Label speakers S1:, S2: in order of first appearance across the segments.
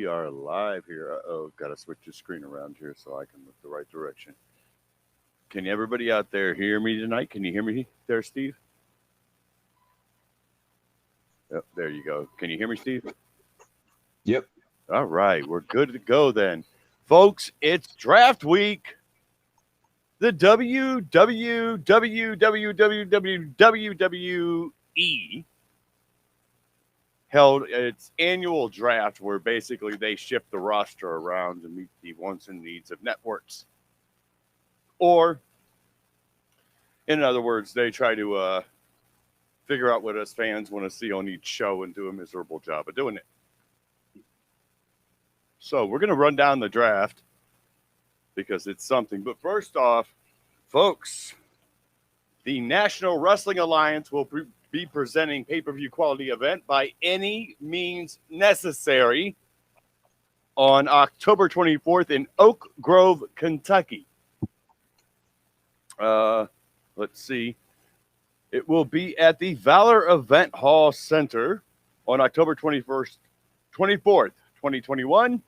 S1: we are live here. Uh-oh, got to switch the screen around here so I can look the right direction. Can everybody out there hear me tonight? Can you hear me there, Steve? Oh, there you go. Can you hear me, Steve?
S2: Yep.
S1: All right, we're good to go then. Folks, it's draft week. The WWE held its annual draft where basically they shift the roster around to meet the wants and needs of networks. Or, in other words, they try to figure out what us fans want to see on each show and do a miserable job of doing it. So we're going to run down the draft because it's something. But first off, folks, the National Wrestling Alliance will be presenting pay-per-view quality event By Any Means Necessary on October 24th in Oak Grove, Kentucky. Let's see. It will be at the Valor Event Hall Center on October 24th, 2021.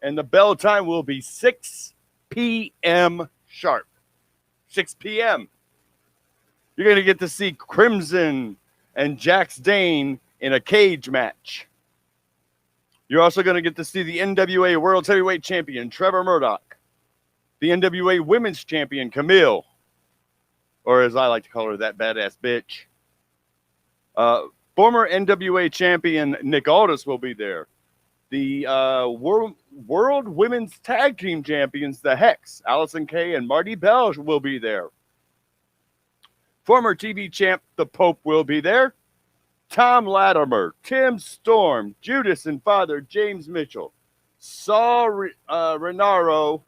S1: And the bell time will be 6 p.m. sharp. 6 p.m. You're going to get to see Crimson and Jax Dane in a cage match. You're also going to get to see the NWA World Heavyweight Champion, Trevor Murdoch. The NWA Women's Champion, Camille. Or as I like to call her, that badass bitch. Former NWA Champion, Nick Aldis, will be there. The World Women's Tag Team Champions, the Hex, Allison Kay and Marty Bell will be there. Former TV champ, the Pope, will be there. Tom Latimer, Tim Storm, Judas and Father James Mitchell, Saul Renaro,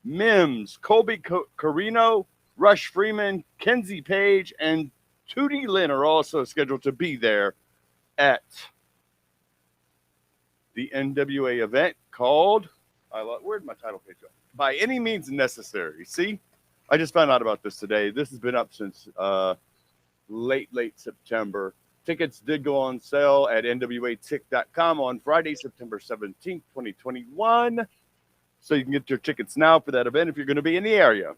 S1: Mims, Colby Carino, Rush Freeman, Kenzie Page, and Tootie Lynn are also scheduled to be there at the NWA event called, where'd my title page go? By Any Means Necessary. See, I just found out about this today. This has been up since late September. Tickets did go on sale at nwatick.com on Friday, September 17th, 2021. So you can get your tickets now for that event if you're going to be in the area.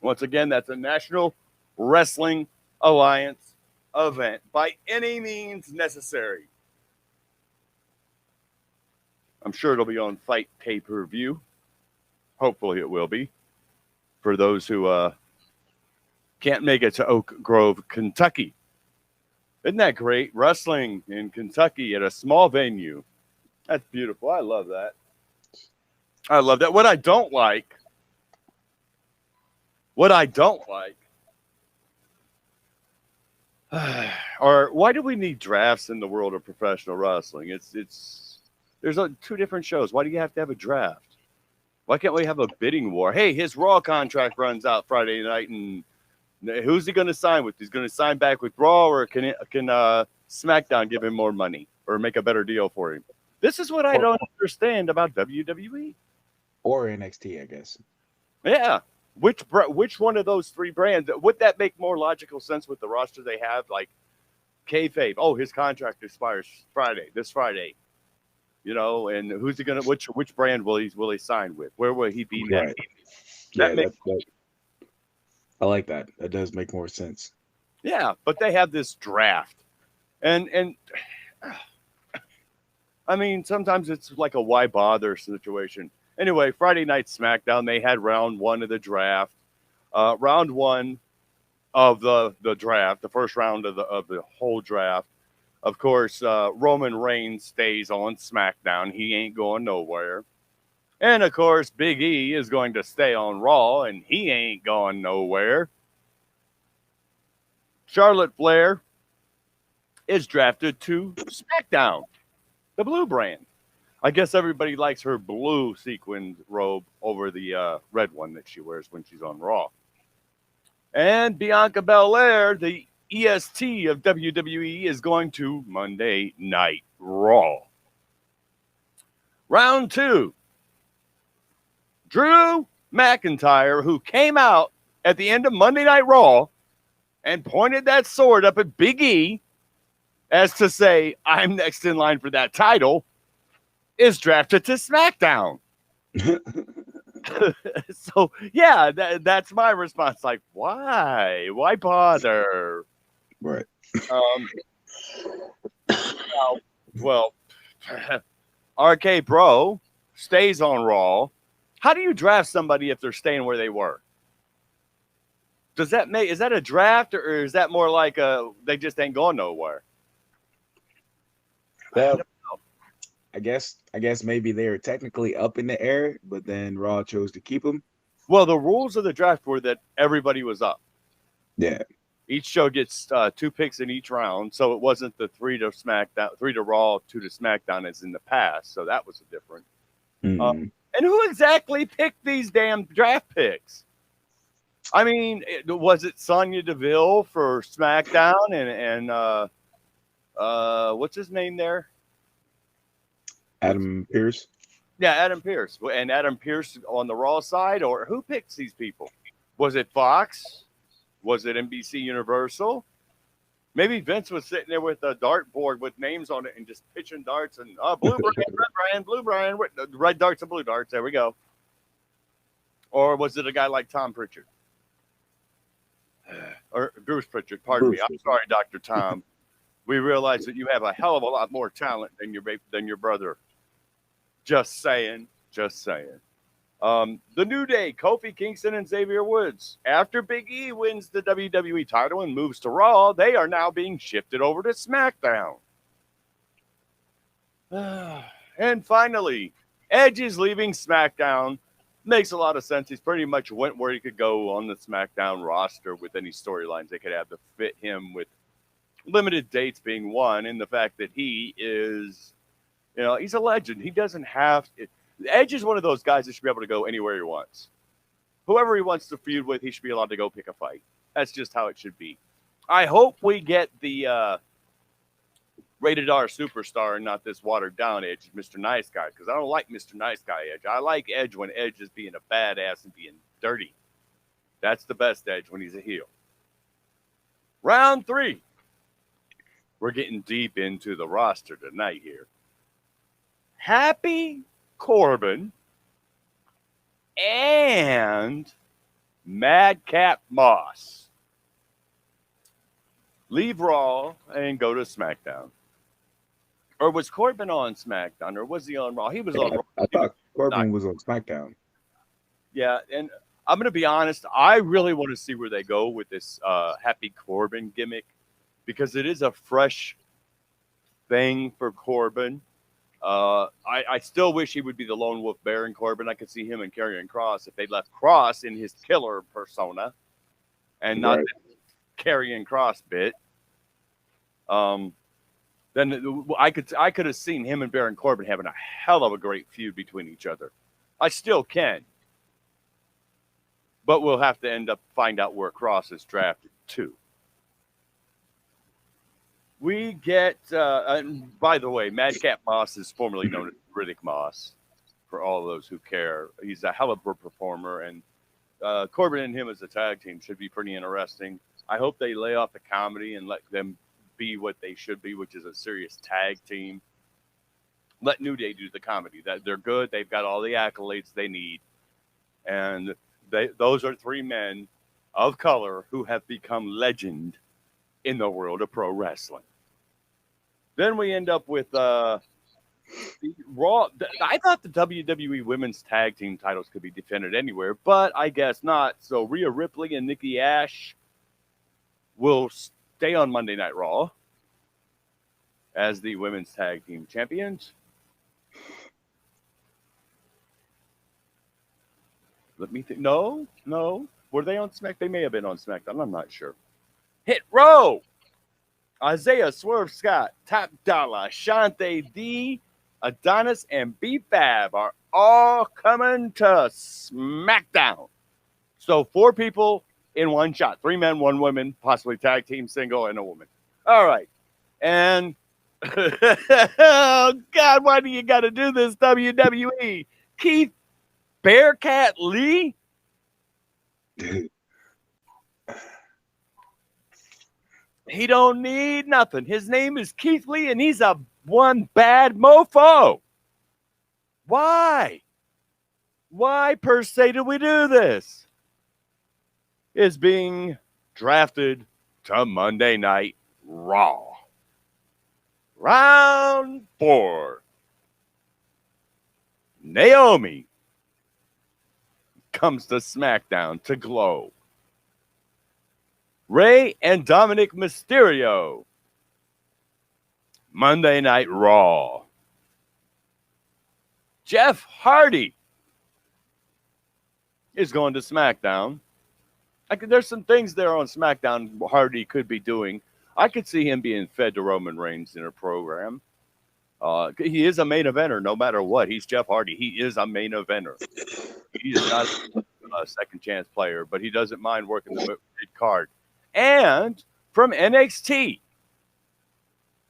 S1: Once again, that's a National Wrestling Alliance event. By Any Means Necessary. I'm sure it'll be on Fight Pay-Per-View. Hopefully it will be. For those who can't make it to Oak Grove, Kentucky. Isn't that great? Wrestling in Kentucky at a small venue. That's beautiful. I love that. I love that. What I don't like, or why do we need drafts in the world of professional wrestling? There's two different shows. Why do you have to have a draft? Why can't we have a bidding war? Hey, his Raw contract runs out Friday night, and who's he going to sign with? He's going to sign back with Raw, or can SmackDown give him more money or make a better deal for him? This is what I don't understand about WWE.
S2: Or NXT, I guess.
S1: Yeah. Which one of those three brands? Would that make more logical sense with the roster they have? Like kayfabe. Oh, his contract expires this Friday. You know, and who's he gonna? Which brand will he sign with? Where will he be next?
S2: Right. I like that. That does make more sense.
S1: Yeah, but they have this draft, and I mean, sometimes it's like a why bother situation. Anyway, Friday night SmackDown, they had round one of the draft. Round one of the draft, the first round of the whole draft. Of course, Roman Reigns stays on SmackDown. He ain't going nowhere. And, of course, Big E is going to stay on Raw, and he ain't going nowhere. Charlotte Flair is drafted to SmackDown, the blue brand. I guess everybody likes her blue sequined robe over the red one that she wears when she's on Raw. And Bianca Belair, the EST of WWE, is going to Monday Night Raw. Round two. Drew McIntyre, who came out at the end of Monday Night Raw and pointed that sword up at Big E as to say, I'm next in line for that title. is drafted to SmackDown. So, yeah, that's my response. Like, why? Why bother?
S2: Right.
S1: Well, RK Bro stays on Raw. How do you draft somebody if they're staying where they were? Is that a draft, or is that more like they just ain't going nowhere?
S2: Well, I guess maybe they were technically up in the air, but then Raw chose to keep them.
S1: Well, the rules of the draft were that everybody was up.
S2: Yeah.
S1: Each show gets 2 picks in each round, so it wasn't the 3 to SmackDown, 3 to Raw, 2 to SmackDown as in the past. So that was different.
S2: Mm-hmm.
S1: And who exactly picked these damn draft picks? I mean, was it Sonya Deville for SmackDown and what's his name there?
S2: Adam Pearce.
S1: Yeah, Adam Pearce. And Adam Pearce on the Raw side, or who picks these people? Was it Fox? Was it NBC Universal? Maybe Vince was sitting there with a dartboard with names on it and just pitching darts and blue Brian, red Brian, blue Brian, red darts and blue darts. There we go. Or was it a guy like Tom Pritchard? Or Bruce Pritchard, pardon me. I'm sorry, Dr. Tom. We realize that you have a hell of a lot more talent than your brother. Just saying. The New Day, Kofi Kingston and Xavier Woods. After Big E wins the WWE title and moves to Raw, they are now being shifted over to SmackDown. And finally, Edge is leaving SmackDown. Makes a lot of sense. He's pretty much went where he could go on the SmackDown roster with any storylines they could have to fit him, with limited dates being one, and the fact that he is, he's a legend. He doesn't have – Edge is one of those guys that should be able to go anywhere he wants. Whoever he wants to feud with, he should be allowed to go pick a fight. That's just how it should be. I hope we get the rated R superstar and not this watered down Edge, Mr. Nice Guy, because I don't like Mr. Nice Guy Edge. I like Edge when Edge is being a badass and being dirty. That's the best Edge, when he's a heel. Round 3. We're getting deep into the roster tonight here. Happy Corbin and Madcap Moss leave Raw and go to SmackDown. Or was Corbin on SmackDown, or was he on Raw? He was on Raw.
S2: I thought Corbin was on SmackDown.
S1: Yeah, and I'm going to be honest, I really want to see where they go with this Happy Corbin gimmick, because it is a fresh thing for Corbin. I still wish he would be the lone wolf Baron Corbin. I could see him and Karrion Kross if they left Kross in his killer persona and not the Karrion Kross bit. Then I could have seen him and Baron Corbin having a hell of a great feud between each other. I still can. But we'll have to find out where Kross is drafted to. We get, and by the way, Madcap Moss is formerly known as Riddick Moss, for all those who care. He's a hell of a performer, and Corbin and him as a tag team should be pretty interesting. I hope they lay off the comedy and let them be what they should be, which is a serious tag team. Let New Day do the comedy. That they're good. They've got all the accolades they need, and those are 3 men of color who have become legend in the world of pro wrestling. Then we end up with Raw. I thought the WWE Women's Tag Team titles could be defended anywhere, but I guess not. So Rhea Ripley and Nikki Ash will stay on Monday Night Raw as the Women's Tag Team Champions. Let me think. No. Were they on SmackDown? They may have been on SmackDown. I'm not sure. Hit Row. Isaiah Swerve Scott, Top Dollar, Shante D, Adonis, and B-Fab are all coming to SmackDown. So 4 people in one shot. 3 men, 1 woman, possibly tag team, single, and a woman. All right. And, oh, God, why do you got to do this, WWE? Keith Bearcat Lee? He don't need nothing. His name is Keith Lee, and he's a one bad mofo. Why? Why per se do we do this? Is being drafted to Monday Night Raw. Round 4. Naomi comes to SmackDown to glow. Rey and Dominic Mysterio. Monday Night Raw. Jeff Hardy is going to SmackDown. There's some things there on SmackDown Hardy could be doing. I could see him being fed to Roman Reigns in a program. He is a main eventer no matter what. He's Jeff Hardy. He is a main eventer. He is not a second chance player, but he doesn't mind working the mid card. And from NXT,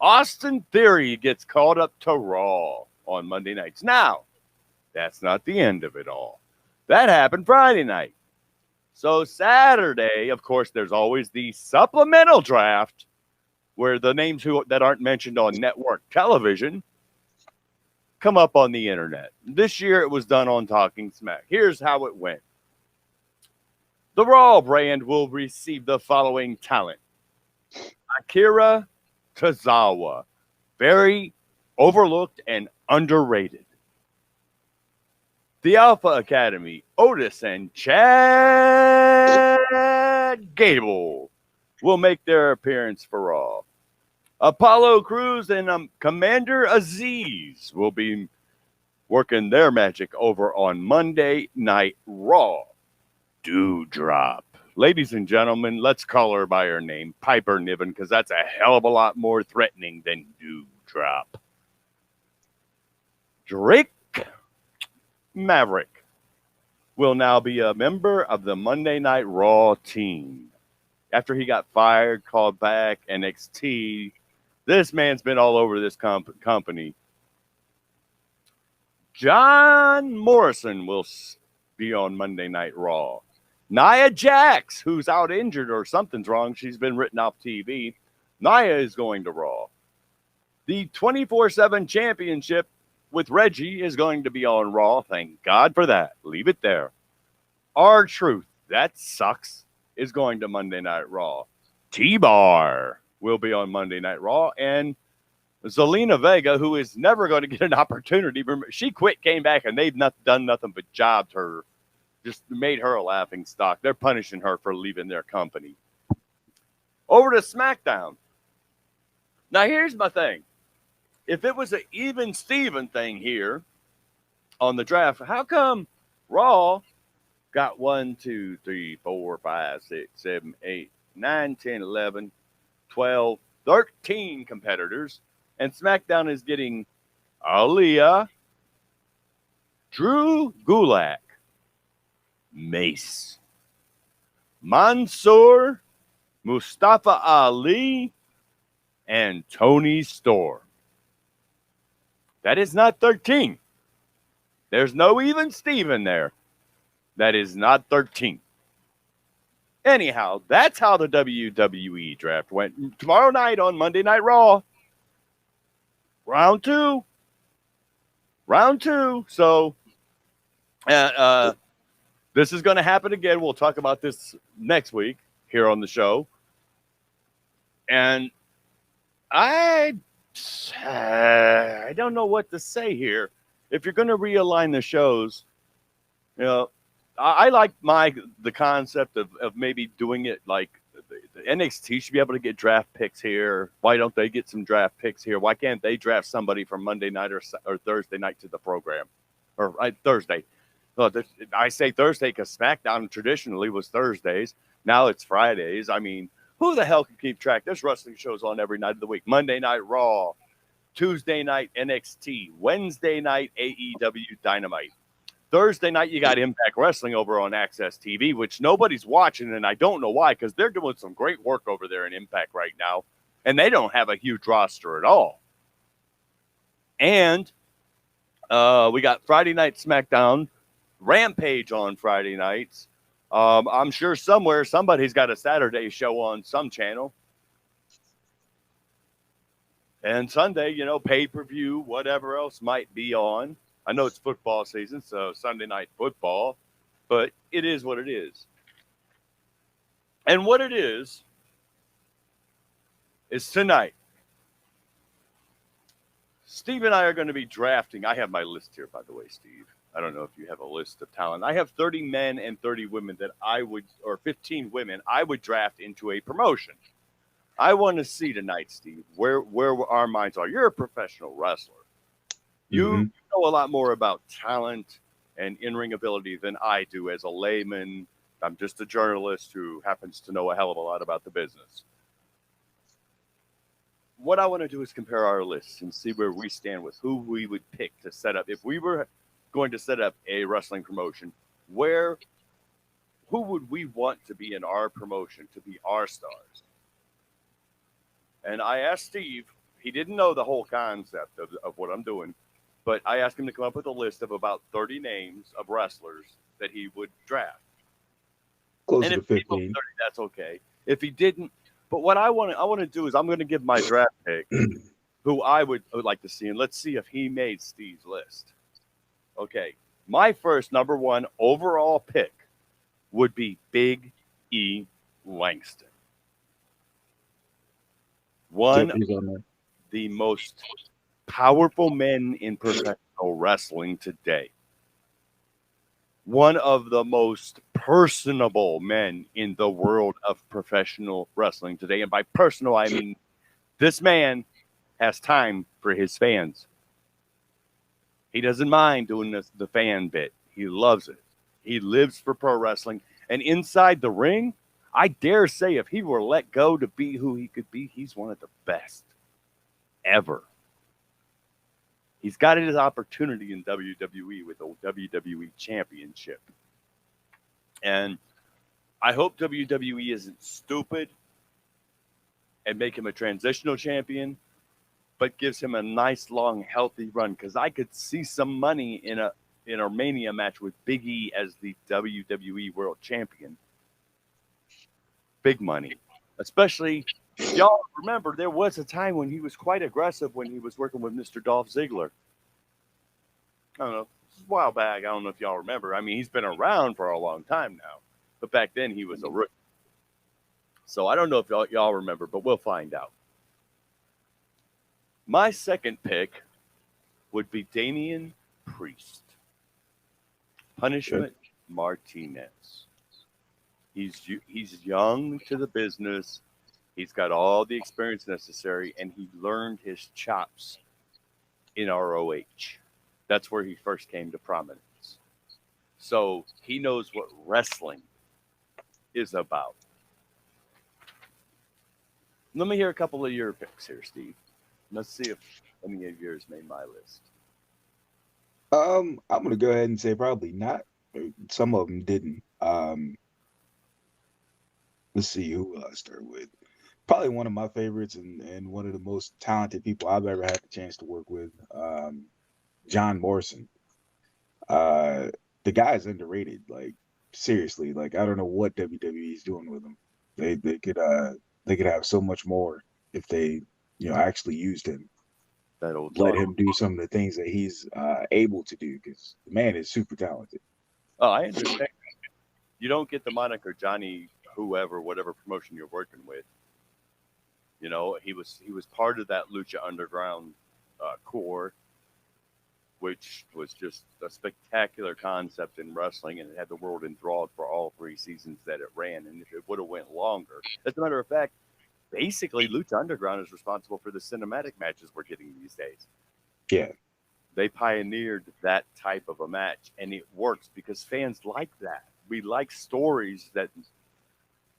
S1: Austin Theory gets called up to Raw on Monday nights. Now, that's not the end of it all. That happened Friday night. So Saturday, of course, there's always the supplemental draft where the names that aren't mentioned on network television come up on the internet. This year it was done on Talking Smack. Here's how it went. The Raw brand will receive the following talent. Akira Tozawa, very overlooked and underrated. The Alpha Academy, Otis and Chad Gable will make their appearance for Raw. Apollo Crews and Commander Aziz will be working their magic over on Monday Night Raw. Dewdrop. Ladies and gentlemen, let's call her by her name, Piper Niven, because that's a hell of a lot more threatening than Dewdrop. Drake Maverick will now be a member of the Monday Night Raw team. After he got fired, called back, NXT, this man's been all over this company. John Morrison will be on Monday Night Raw. Nia Jax, who's out injured or something's wrong, she's been written off TV. Nia is going to Raw. The 24/7 championship with Reggie is going to be on Raw. Thank God for that. Leave it there. R-Truth, that sucks, is going to Monday Night Raw. T-Bar will be on Monday Night Raw. And Zelina Vega, who is never going to get an opportunity. She quit, came back, and they've not done nothing but jobbed her. Just made her a laughing stock. They're punishing her for leaving their company. Over to SmackDown. Now, here's my thing. If it was an even Steven thing here on the draft, how come Raw got 1, 2, 3, 4, 5, 6, 7, 8, 9, 10, 11, 12, 13 competitors, and SmackDown is getting Aaliyah, Drew Gulak, Mace, Mansoor, Mustafa Ali, and Tony Storm. That is not 13. There's no even Steven there. That is not 13. Anyhow, that's how the WWE draft went. Tomorrow night on Monday Night Raw. Round 2. So, this is going to happen again. We'll talk about this next week here on the show. And I don't know what to say here. If you're going to realign the shows, you know, I like the concept of maybe doing it like the NXT should be able to get draft picks here. Why don't they get some draft picks here? Why can't they draft somebody from Monday night or Thursday night to the program? Or Thursday. Well, I say Thursday because SmackDown traditionally was Thursdays. Now it's Fridays. I mean, who the hell can keep track? There's wrestling shows on every night of the week. Monday Night Raw, Tuesday night NXT, Wednesday night AEW Dynamite. Thursday night, you got Impact Wrestling over on Access TV, which nobody's watching, and I don't know why, because they're doing some great work over there in Impact right now, and they don't have a huge roster at all. And we got Friday night SmackDown, Rampage on Friday nights. I'm sure somewhere somebody's got a Saturday show on some channel. And Sunday, pay-per-view, whatever else might be on. I know it's football season, so Sunday night football, but it is what it is. And what it is tonight. Steve and I are going to be drafting. I have my list here, by the way, Steve. I don't know if you have a list of talent. I have 30 men and 30 women that I would, or 15 women I would draft into a promotion. I want to see tonight, Steve, where our minds are. You're a professional wrestler. You know a lot more about talent and in-ring ability than I do as a layman. I'm just a journalist who happens to know a hell of a lot about the business. What I want to do is compare our lists and see where we stand with who we would pick to set up. If we were going to set up a wrestling promotion, who would we want to be in our promotion, to be our stars? And I asked Steve, he didn't know the whole concept of what I'm doing, but I asked him to come up with a list of about 30 names of wrestlers that he would draft.
S2: Closer to 15.
S1: 30, that's okay. If he didn't, but what I want to do is I'm going to give my draft pick who I would like to see, and let's see if he made Steve's list. Okay, my first number one overall pick would be Big E Langston. One of the most powerful men in professional wrestling today. One of the most personable men in the world of professional wrestling today. And by personal, I mean this man has time for his fans. He doesn't mind doing the fan bit. He loves it. He lives for pro wrestling. And inside the ring, I dare say if he were let go to be who he could be, he's one of the best ever. He's got his opportunity in WWE with the WWE Championship. And I hope WWE isn't stupid and make him a transitional champion, but gives him a nice, long, healthy run. Because I could see some money in a Mania match with Big E as the WWE World Champion. Big money. Especially, y'all remember, there was a time when he was quite aggressive when he was working with Mr. Dolph Ziggler. I don't know. This is a while back. I don't know if y'all remember. I mean, he's been around for a long time now. But back then, he was a rookie. So I don't know if y'all remember, but we'll find out. My second pick would be Damian Priest. Punishment Martinez. He's young to the business. He's got all the experience necessary, and he learned his chops in ROH. That's where he first came to prominence. So he knows what wrestling is about. Let me hear a couple of your picks here, Steve. Let's see if any of yours made my list.
S2: I'm gonna go ahead and say probably not. Some of them didn't. Let's see who I start with. Probably one of my favorites and one of the most talented people I've ever had the chance to work with. John Morrison. The guy is underrated. Like seriously, like I don't know what WWE is doing with him. They could have so much more if they actually used him.
S1: That old
S2: Let him do some of the things that he's able to do because the man is super talented.
S1: Oh, I understand. You don't get the moniker Johnny whoever, whatever promotion you're working with. You know, he was part of that Lucha Underground core, which was just a spectacular concept in wrestling, and it had the world enthralled for all 3 seasons that it ran, and it would have went longer. As a matter of fact, basically, Lucha Underground is responsible for the cinematic matches we're getting these days.
S2: Yeah.
S1: They pioneered that type of a match, and it works because fans like that. We like stories that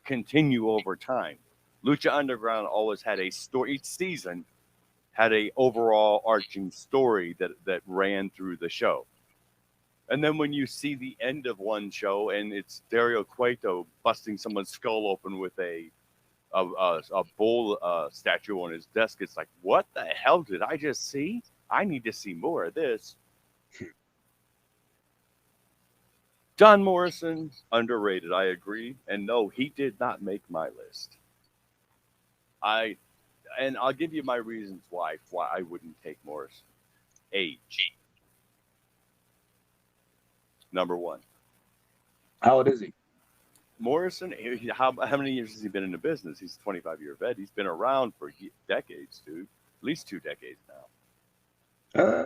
S1: continue over time. Lucha Underground always had a story. Each season had a overall arching story that ran through the show. And then when you see the end of one show and it's Dario Cueto busting someone's skull open with a bull statue on his desk, it's like, what the hell did I just see? I need to see more of this. John Morrison, underrated, I agree. And no, he did not make my list. And I'll give you my reasons why I wouldn't take Morrison. Age. Number one.
S2: How old is he?
S1: Morrison, how many years has he been in the business? He's a 25-year vet. He's been around for decades, dude. At least 2 decades now.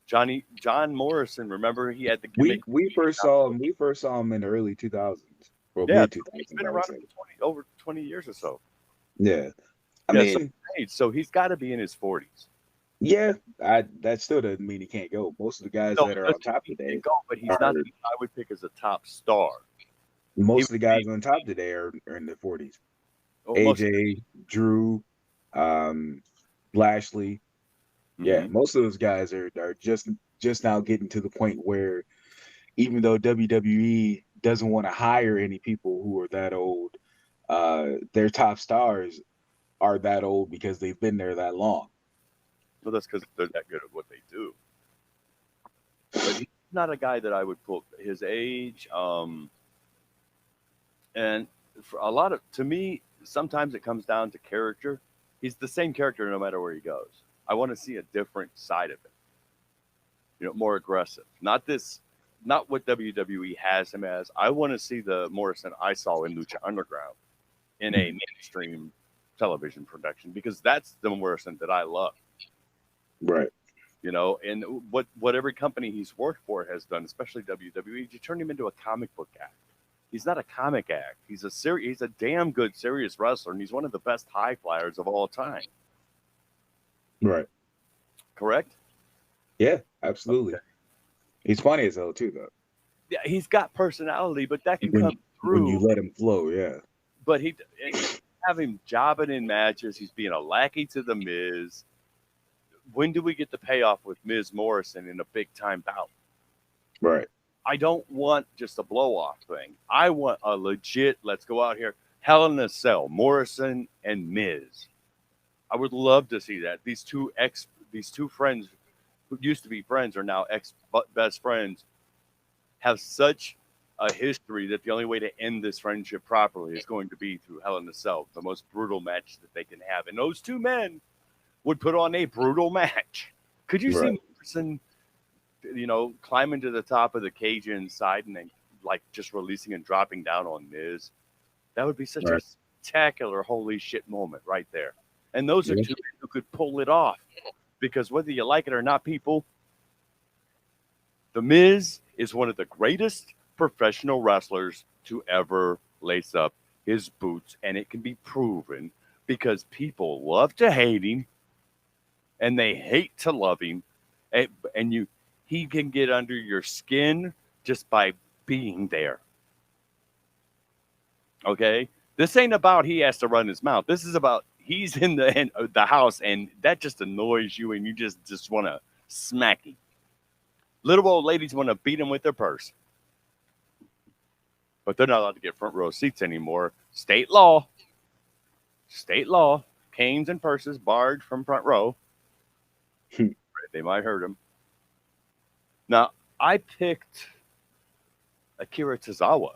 S1: John Morrison, remember he had the gimmick.
S2: We first saw him in the early 2000s. Well,
S1: Yeah,
S2: mid 2000s.
S1: he's been around for over 20 years or so.
S2: Yeah. I mean,
S1: so he's got to be in his 40s.
S2: Yeah, that still doesn't mean he can't go. Most of the guys that are on top today,
S1: but he's not. I would pick as a top star.
S2: Most of the guys on top today are in their 40s. AJ, Drew, Lashley. Yeah, most of those guys are just now getting to the point where, even though WWE doesn't want to hire any people who are that old, their top stars are that old because they've been there that long.
S1: Well, that's because they're that good at what they do. But he's not a guy that I would pull his age. And for a lot of, to me, sometimes it comes down to character. He's the same character no matter where he goes. I want to see a different side of it. More aggressive. Not what WWE has him as. I want to see the Morrison I saw in Lucha Underground in a mainstream television production, because that's the Morrison that I love.
S2: Right.
S1: And what every company he's worked for has done, especially WWE, you turn him into a comic book act. He's not a comic act. He's a damn good serious wrestler, and he's one of the best high flyers of all time.
S2: Right.
S1: Correct?
S2: Yeah, absolutely. Okay. He's funny as hell too, though.
S1: Yeah, he's got personality, but that can come through
S2: when you let him flow. Yeah.
S1: But have him jobbing in matches. He's being a lackey to the Miz. When do we get the payoff with Miz Morrison in a big time bout?
S2: Right.
S1: I don't want just a blow off thing. I want a legit, let's go out here, Hell in a Cell, Morrison and Miz. I would love to see that. These two friends who used to be friends are now best friends, have such a history that the only way to end this friendship properly is going to be through Hell in a Cell, the most brutal match that they can have. And those two men would put on a brutal match. Could you see Morrison, climbing to the top of the cage inside and then just releasing and dropping down on Miz? That would be such a spectacular holy shit moment right there. And those are two men who could pull it off, because whether you like it or not, people, The Miz is one of the greatest professional wrestlers to ever lace up his boots, and it can be proven, because people love to hate him and they hate to love him, and he can get under your skin just by being there. Okay, this ain't about he has to run his mouth. This is about he's in the house, and that just annoys you, and you just want to smack him. Little old ladies want to beat him with their purse, but they're not allowed to get front row seats anymore. State law. Canes and purses barred from front row. They might hurt him. Now, I picked Akira Tozawa.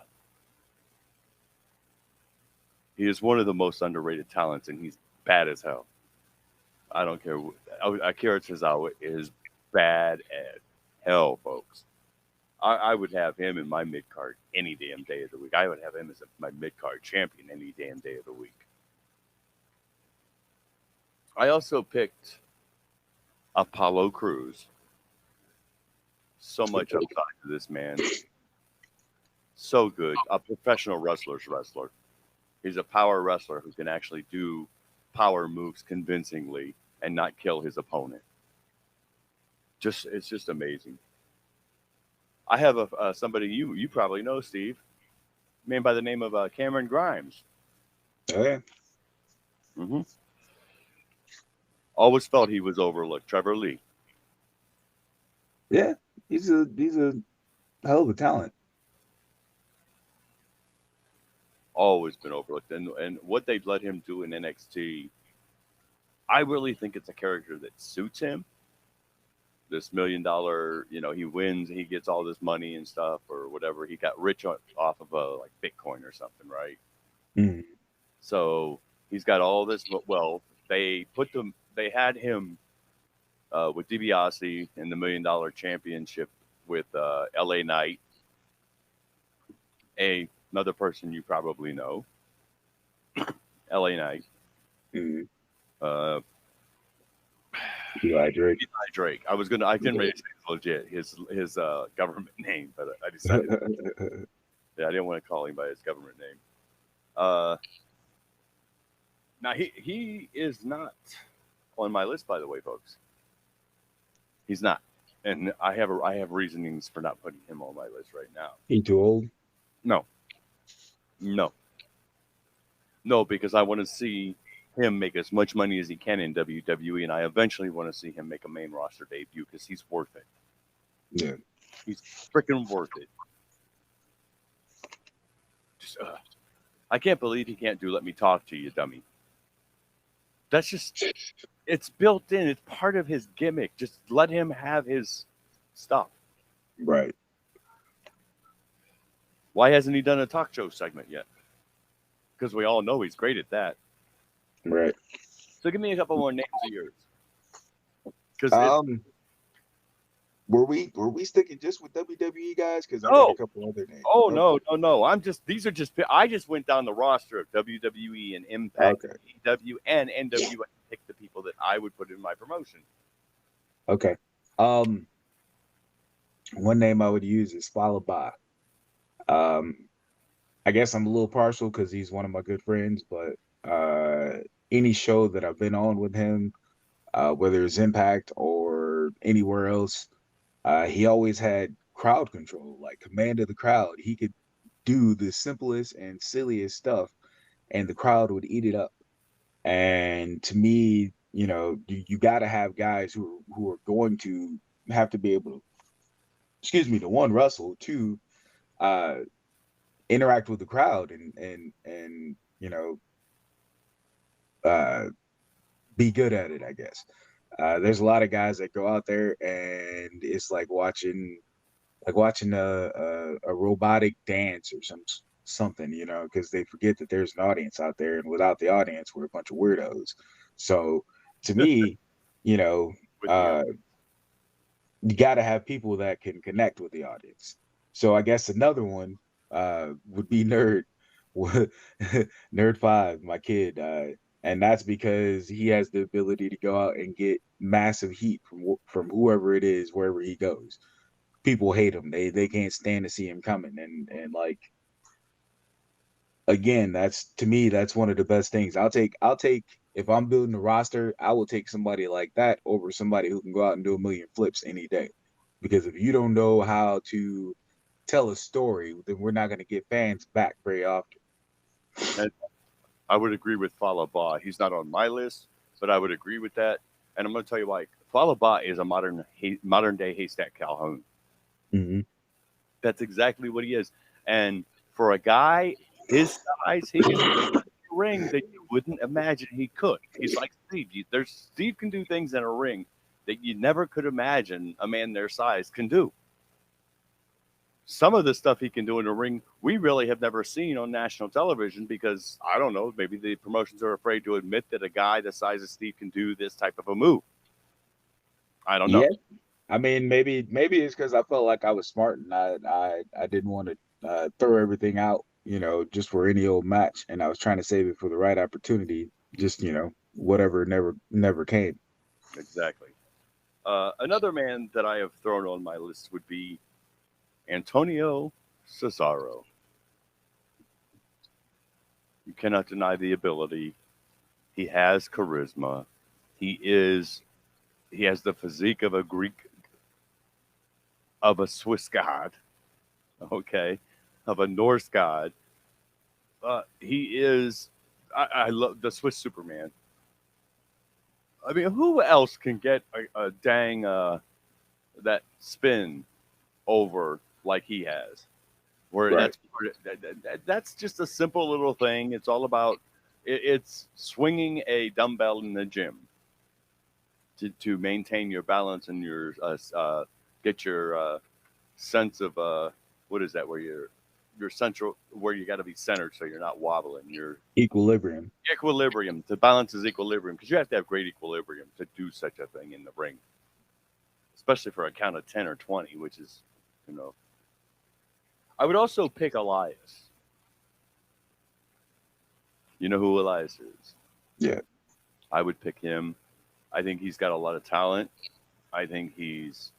S1: He is one of the most underrated talents, and he's bad as hell. I don't care. Akira Tozawa is bad as hell, folks. I would have him in my mid-card any damn day of the week. I would have him as my mid-card champion any damn day of the week. I also picked Apollo Crews. So much upside to this man. So good. A professional wrestler's wrestler. He's a power wrestler who can actually do power moves convincingly and not kill his opponent. It's just amazing. I have somebody you probably know, Steve, a man by the name of Cameron Grimes.
S2: Oh, yeah.
S1: Mm-hmm. Always felt he was overlooked. Trevor Lee.
S2: Yeah, he's a hell of a talent.
S1: Always been overlooked, and what they've let him do in NXT, I really think it's a character that suits him. This $1 million, he wins, he gets all this money and stuff or whatever. He got rich off of like Bitcoin or something, right?
S2: Mm.
S1: So he's got all this. Well, they had him with DiBiase in the $1 Million Championship with LA Knight Another person you probably know, LA Knight.
S2: Mm-hmm.
S1: Uh,
S2: Eli Drake.
S1: Eli Drake. I didn't really say it's legit his government name, but I decided. Yeah, I didn't want to call him by his government name. Now he is not on my list, by the way, folks. He's not, and I have reasonings for not putting him on my list right now.
S2: He too old?
S1: No, because I want to see him make as much money as he can in WWE, and I eventually want to see him make a main roster debut because he's worth it.
S2: Yeah,
S1: he's freaking worth it. Just, I can't believe he can't do "Let Me Talk to You, Dummy." That's just, it's built in. It's part of his gimmick. Just let him have his stuff.
S2: Right.
S1: Why hasn't he done a talk show segment yet? Because we all know he's great at that.
S2: Right.
S1: So give me a couple more names of yours. Because
S2: were we sticking just with WWE guys? Because I got a couple other names.
S1: Oh no! I just went down the roster of WWE and Impact, AEW, and NWA. Picked the people that I would put in my promotion.
S2: Okay. One name I would use is Fallah Bahh. I guess I'm a little partial because he's one of my good friends, but any show that I've been on with him, whether it's Impact or anywhere else, he always had crowd control, like command of the crowd. He could do the simplest and silliest stuff, and the crowd would eat it up. And to me, you got to have guys who are going to have to be able to, to one, wrestle, two, interact with the crowd and be good at it, I guess. There's a lot of guys that go out there and it's like watching a robotic dance or something, because they forget that there's an audience out there, and without the audience, we're a bunch of weirdos. So to me, you got to have people that can connect with the audience. So I guess another one would be Nerd 5, my kid. And that's because he has the ability to go out and get massive heat from whoever it is, wherever he goes. People hate him. They can't stand to see him coming. And like, again, that's one of the best things. I'll take if I'm building a roster, I will take somebody like that over somebody who can go out and do a million flips any day. Because if you don't know how to tell a story, then we're not going to get fans back very often.
S1: And I would agree with Fallah Bahh. He's not on my list, but I would agree with that. And I'm going to tell you why. Fallah Bahh is a modern day Haystack Calhoun.
S2: Mm-hmm.
S1: That's exactly what he is. And for a guy his size, he can do a ring that you wouldn't imagine he could. He's like Steve. Steve can do things in a ring that you never could imagine a man their size can do. Some of the stuff he can do in a ring, we really have never seen on national television because, I don't know, maybe the promotions are afraid to admit that a guy the size of Steve can do this type of a move. I don't know.
S2: Yeah. I mean, maybe it's because I felt like I was smart and I didn't want to throw everything out, just for any old match, and I was trying to save it for the right opportunity. Just whatever never came.
S1: Exactly. Another man that I have thrown on my list would be Antonio Cesaro. You cannot deny the ability. He has charisma. He has the physique of a Swiss god, okay, of a Norse god. He is, I love the Swiss Superman. I mean, who else can get a dang that spin over like he has? Where
S2: right.
S1: that's just a simple little thing. It's all about it's swinging a dumbbell in the gym to maintain your balance and your get your sense of what is that, where your central, where you got to be centered so you're not wobbling, your
S2: equilibrium
S1: to balance is equilibrium, because you have to have great equilibrium to do such a thing in the ring, especially for a count of 10 or 20, which is I would also pick Elias. You know who Elias is?
S2: Yeah.
S1: I would pick him. I think he's got a lot of talent. I think he's,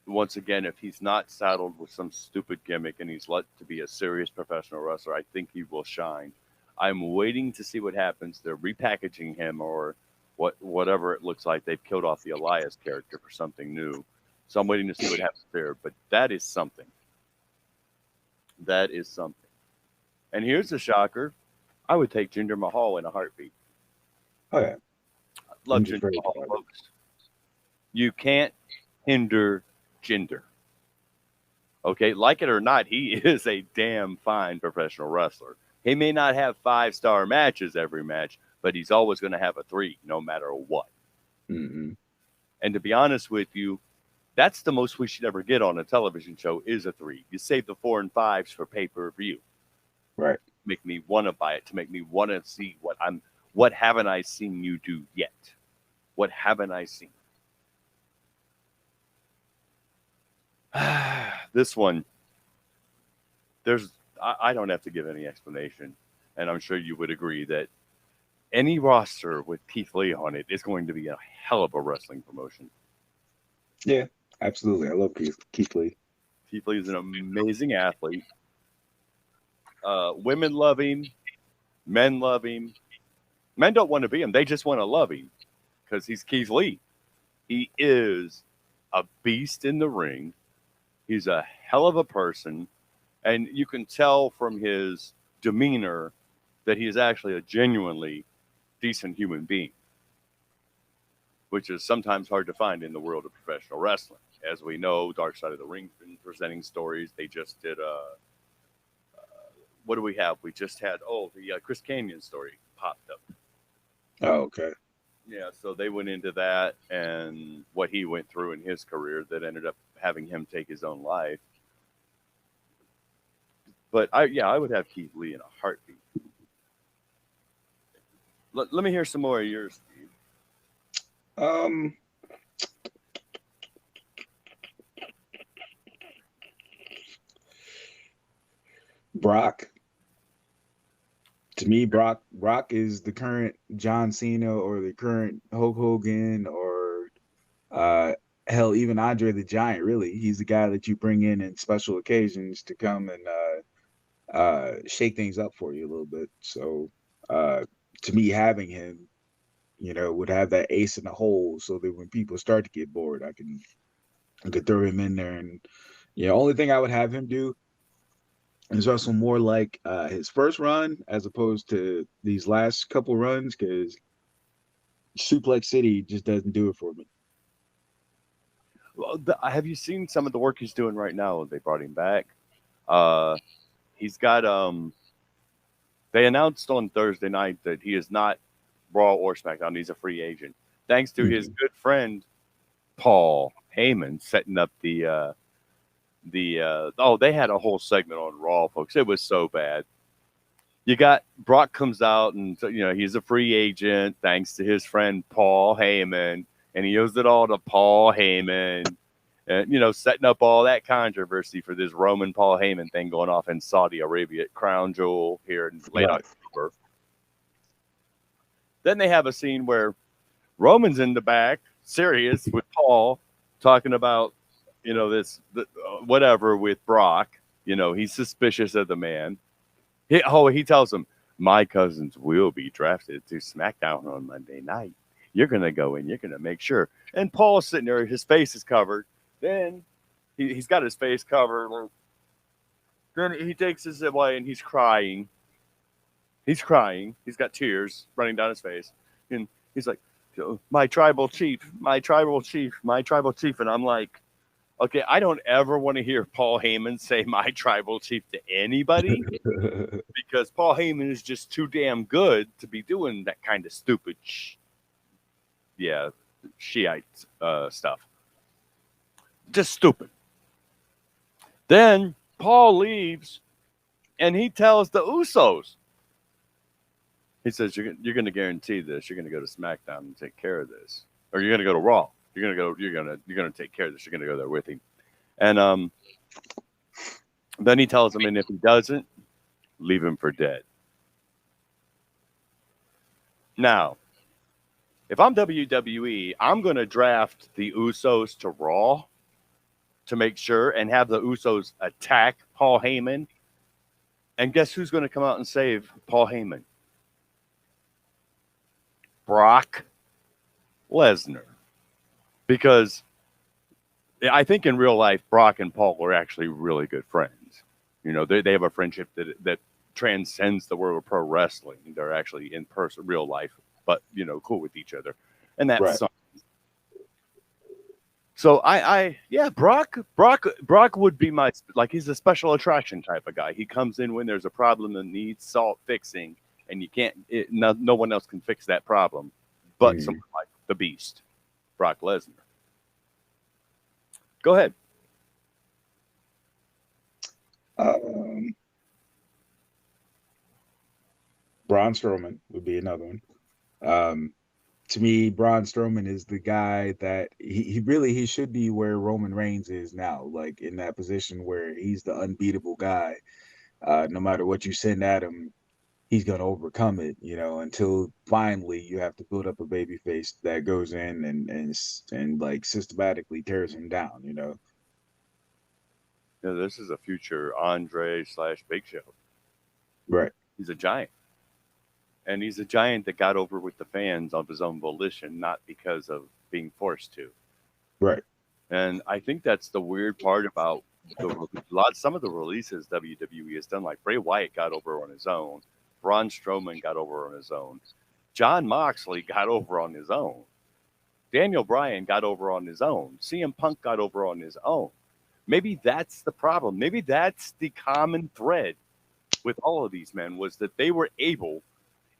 S1: once again, if he's not saddled with some stupid gimmick and he's let to be a serious professional wrestler, I think he will shine. I'm waiting to see what happens. They're repackaging him or whatever it looks like. They've killed off the Elias character for something new. So I'm waiting to see what happens there. But that is something. That is something. And here's the shocker. I would take Jinder Mahal in a heartbeat.
S2: Oh, yeah.
S1: Love
S2: Jinder's
S1: Jinder
S2: very
S1: Mahal,
S2: talented.
S1: folks. You can't hinder Jinder. Okay, like it or not, he is a damn fine professional wrestler. He may not have 5-star matches every match, but he's always going to have a 3 no matter what.
S2: Mm-hmm.
S1: And to be honest with you, that's the most we should ever get on a television show is a 3. You save the 4 and 5s for pay-per-view.
S2: Right.
S1: Make me want to buy it, to make me want to see what haven't I seen you do yet? What haven't I seen? This one, I don't have to give any explanation, and I'm sure you would agree that any roster with Keith Lee on it is going to be a hell of a wrestling promotion.
S2: Yeah, absolutely. I love Keith Lee.
S1: Keith Lee is an amazing athlete. Women love him. Men love him. Men don't want to be him. They just want to love him because he's Keith Lee. He is a beast in the ring. He's a hell of a person. And you can tell from his demeanor that he is actually a genuinely decent human being, which is sometimes hard to find in the world of professional wrestling. As we know, Dark Side of the Ring's been presenting stories. They just did what do we have? We just had, the Chris Kanyon story popped up.
S2: Oh, okay.
S1: Yeah, so they went into that and what he went through in his career that ended up having him take his own life. But I would have Keith Lee in a heartbeat. Let me hear some more of yours, Steve.
S2: Brock. To me, Brock is the current John Cena or the current Hulk Hogan or hell, even Andre the Giant. Really, he's the guy that you bring in special occasions to come and shake things up for you a little bit. So to me, having him, would have that ace in the hole, so that when people start to get bored, I could throw him in there. And only thing I would have him do is wrestle more like his first run as opposed to these last couple runs, because Suplex City just doesn't do it for me.
S1: Well, have you seen some of the work he's doing right now? They brought him back. He's got they announced on Thursday night that he is not Raw or SmackDown. He's a free agent, thanks to his good friend Paul Heyman setting up they had a whole segment on Raw, folks. It was so bad. You got Brock comes out and he's a free agent thanks to his friend Paul Heyman, and he owes it all to Paul Heyman, and setting up all that controversy for this Roman Paul Heyman thing going off in Saudi Arabia at Crown Jewel here in late October. Then they have a scene where Roman's in the back, serious with Paul, talking about whatever with Brock. He's suspicious of the man. He tells him, my cousins will be drafted to SmackDown on Monday night. You're going to go in. You're going to make sure. And Paul's sitting there. His face is covered. Then he's got his face covered. Then he takes his away and he's crying. He's crying. He's got tears running down his face. And he's like, my tribal chief, my tribal chief, my tribal chief. And I'm like, okay, I don't ever want to hear Paul Heyman say my tribal chief to anybody because Paul Heyman is just too damn good to be doing that kind of stupid Shiite stuff. Just stupid. Then Paul leaves and he tells the Usos. He says, you're going to guarantee this. You're going to go to SmackDown and take care of this. Or you're going to go to Raw. You're going to take care of this. You're going to go there with him. And Then he tells him, and if he doesn't, leave him for dead. Now, if I'm WWE, I'm going to draft the Usos to Raw to make sure and have the Usos attack Paul Heyman. And guess who's going to come out and save Paul Heyman? Brock Lesnar. Because I think in real life, Brock and Paul are actually really good friends. You know, they have a friendship that transcends the world of pro wrestling. They're actually in person, real life, but, you know, cool with each other. And that's
S2: Right.
S1: something. So Brock would be my, like, he's a special attraction type of guy. He comes in when there's a problem that needs salt fixing, and you can't, no one else can fix that problem but someone like the Beast, Brock Lesnar. Go ahead.
S2: Braun Strowman would be another one. To me, Braun Strowman is the guy that he should be where Roman Reigns is now, like in that position where he's the unbeatable guy. No matter what you send at him, he's gonna overcome it, you know, until finally you have to build up a baby face that goes in and like systematically tears him down, you know.
S1: You know, this is a future Andre / Big Show.
S2: Right.
S1: He's a giant. And he's a giant that got over with the fans of his own volition, not because of being forced to.
S2: Right.
S1: And I think that's the weird part about some of the releases WWE has done. Like Bray Wyatt got over on his own. Braun Strowman got over on his own. Jon Moxley got over on his own. Daniel Bryan got over on his own. CM Punk got over on his own. Maybe that's the problem. Maybe that's the common thread with all of these men, was that they were able.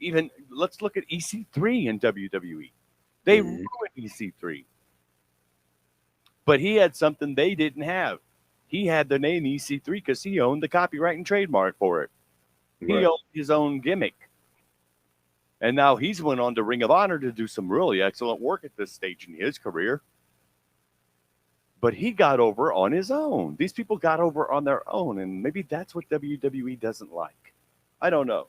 S1: Even let's look at EC3 in WWE. They ruined EC3. But he had something they didn't have. He had the name EC3 because he owned the copyright and trademark for it. He owned his own gimmick. And now he's went on to Ring of Honor to do some really excellent work at this stage in his career. But he got over on his own. These people got over on their own. And maybe that's what WWE doesn't like. I don't know.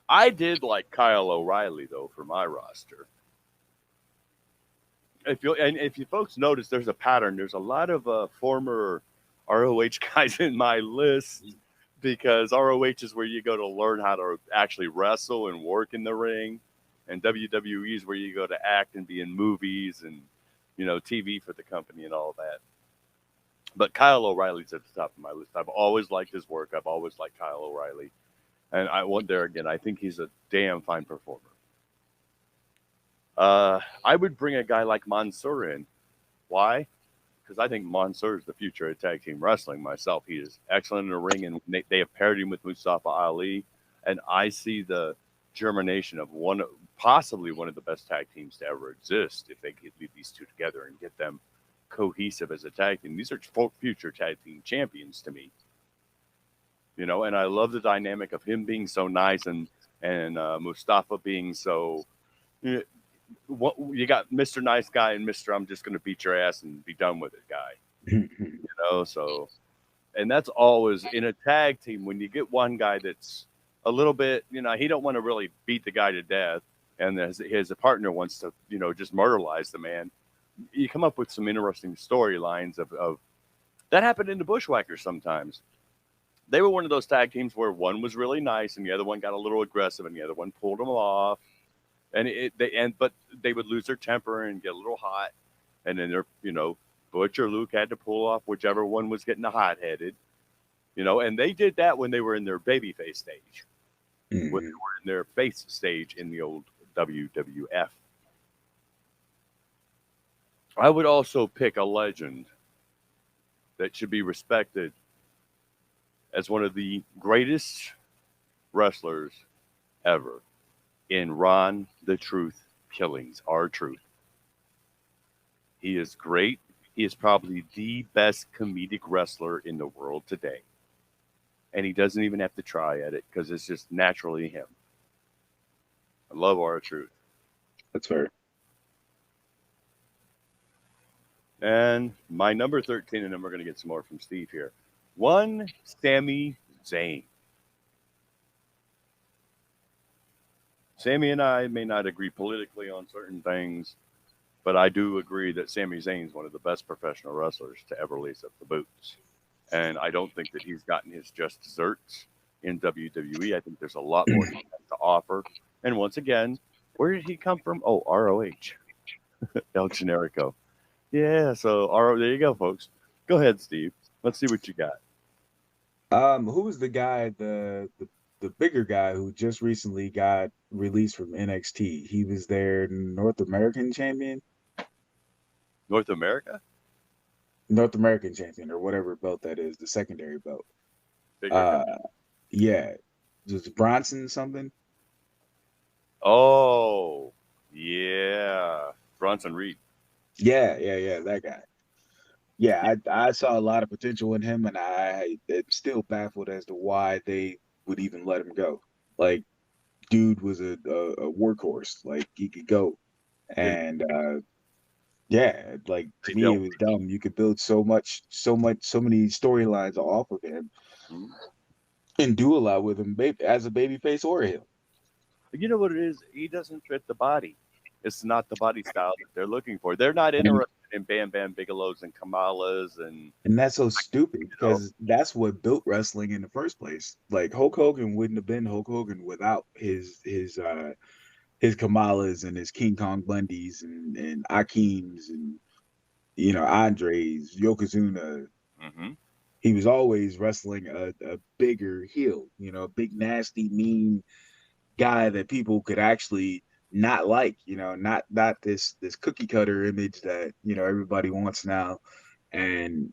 S1: I did like Kyle O'Reilly, though, for my roster. If you folks notice, there's a pattern. There's a lot of former ROH guys in my list, because ROH is where you go to learn how to actually wrestle and work in the ring, and WWE is where you go to act and be in movies and, you know, TV for the company and all that. But Kyle O'Reilly's at the top of my list. I've always liked his work. I've always liked Kyle O'Reilly. And I went there again. I think he's a damn fine performer. I would bring a guy like Mercer in. Why? Because I think Mercer is the future of tag team wrestling myself. He is excellent in the ring, and they have paired him with Mustafa Ali. And I see the germination of possibly one of the best tag teams to ever exist if they could lead these two together and get them cohesive as a tag team. These are future tag team champions to me. You know, and I love the dynamic of him being so nice and Mustafa being so. You got Mr. Nice Guy and Mr. I'm just going to beat your ass and be done with it guy. You know, so, and that's always in a tag team when you get one guy that's a little bit, you know, he don't want to really beat the guy to death, and his partner wants to, you know, just murderize the man. You come up with some interesting storylines of that happened in the Bushwhackers sometimes. They were one of those tag teams where one was really nice and the other one got a little aggressive and the other one pulled them off. But they would lose their temper and get a little hot. And then Butch or Luke had to pull off whichever one was getting hot-headed. You know, and they did that when they were in their babyface stage. When they were in their face stage in the old WWF. I would also pick a legend that should be respected as one of the greatest wrestlers ever in Ron the Truth Killings, R-Truth. He is great. He is probably the best comedic wrestler in the world today. And he doesn't even have to try at it because it's just naturally him. I love R-Truth.
S2: That's fair.
S1: And my number 13, and then we're going to get some more from Steve here. One Sami Zayn. Sami and I may not agree politically on certain things, but I do agree that Sami Zayn is one of the best professional wrestlers to ever lace up the boots. And I don't think that he's gotten his just desserts in WWE. I think there's a lot more he has to offer. And once again, where did he come from? Oh, ROH. El Generico. Yeah, so there you go, folks. Go ahead, Steve. Let's see what you got.
S2: Who was the guy, the bigger guy who just recently got released from NXT? He was their North American champion.
S1: North America?
S2: North American champion, or whatever belt that is, the secondary belt.
S1: Bigger
S2: Yeah. Just Bronson something?
S1: Oh, yeah. Bronson Reed.
S2: Yeah, that guy. Yeah, I saw a lot of potential in him, and I'm still baffled as to why they would even let him go. Like, dude was a workhorse. Like, he could go. And yeah, like, to me it was dumb. You could build so many storylines off of him and do a lot with him as a babyface or a heel.
S1: You know what it is? He doesn't fit the body. It's not the body style that they're looking for. They're not interested in Bam Bam Bigelows and Kamalas and
S2: that's so stupid because that's what built wrestling in the first place. Like, Hulk Hogan wouldn't have been Hulk Hogan without his Kamalas and his King Kong Bundys and Akims and Andres, Yokozuna.
S1: Mm-hmm.
S2: He was always wrestling a bigger heel, a big nasty mean guy that people could actually not like, not this cookie cutter image that everybody wants now. And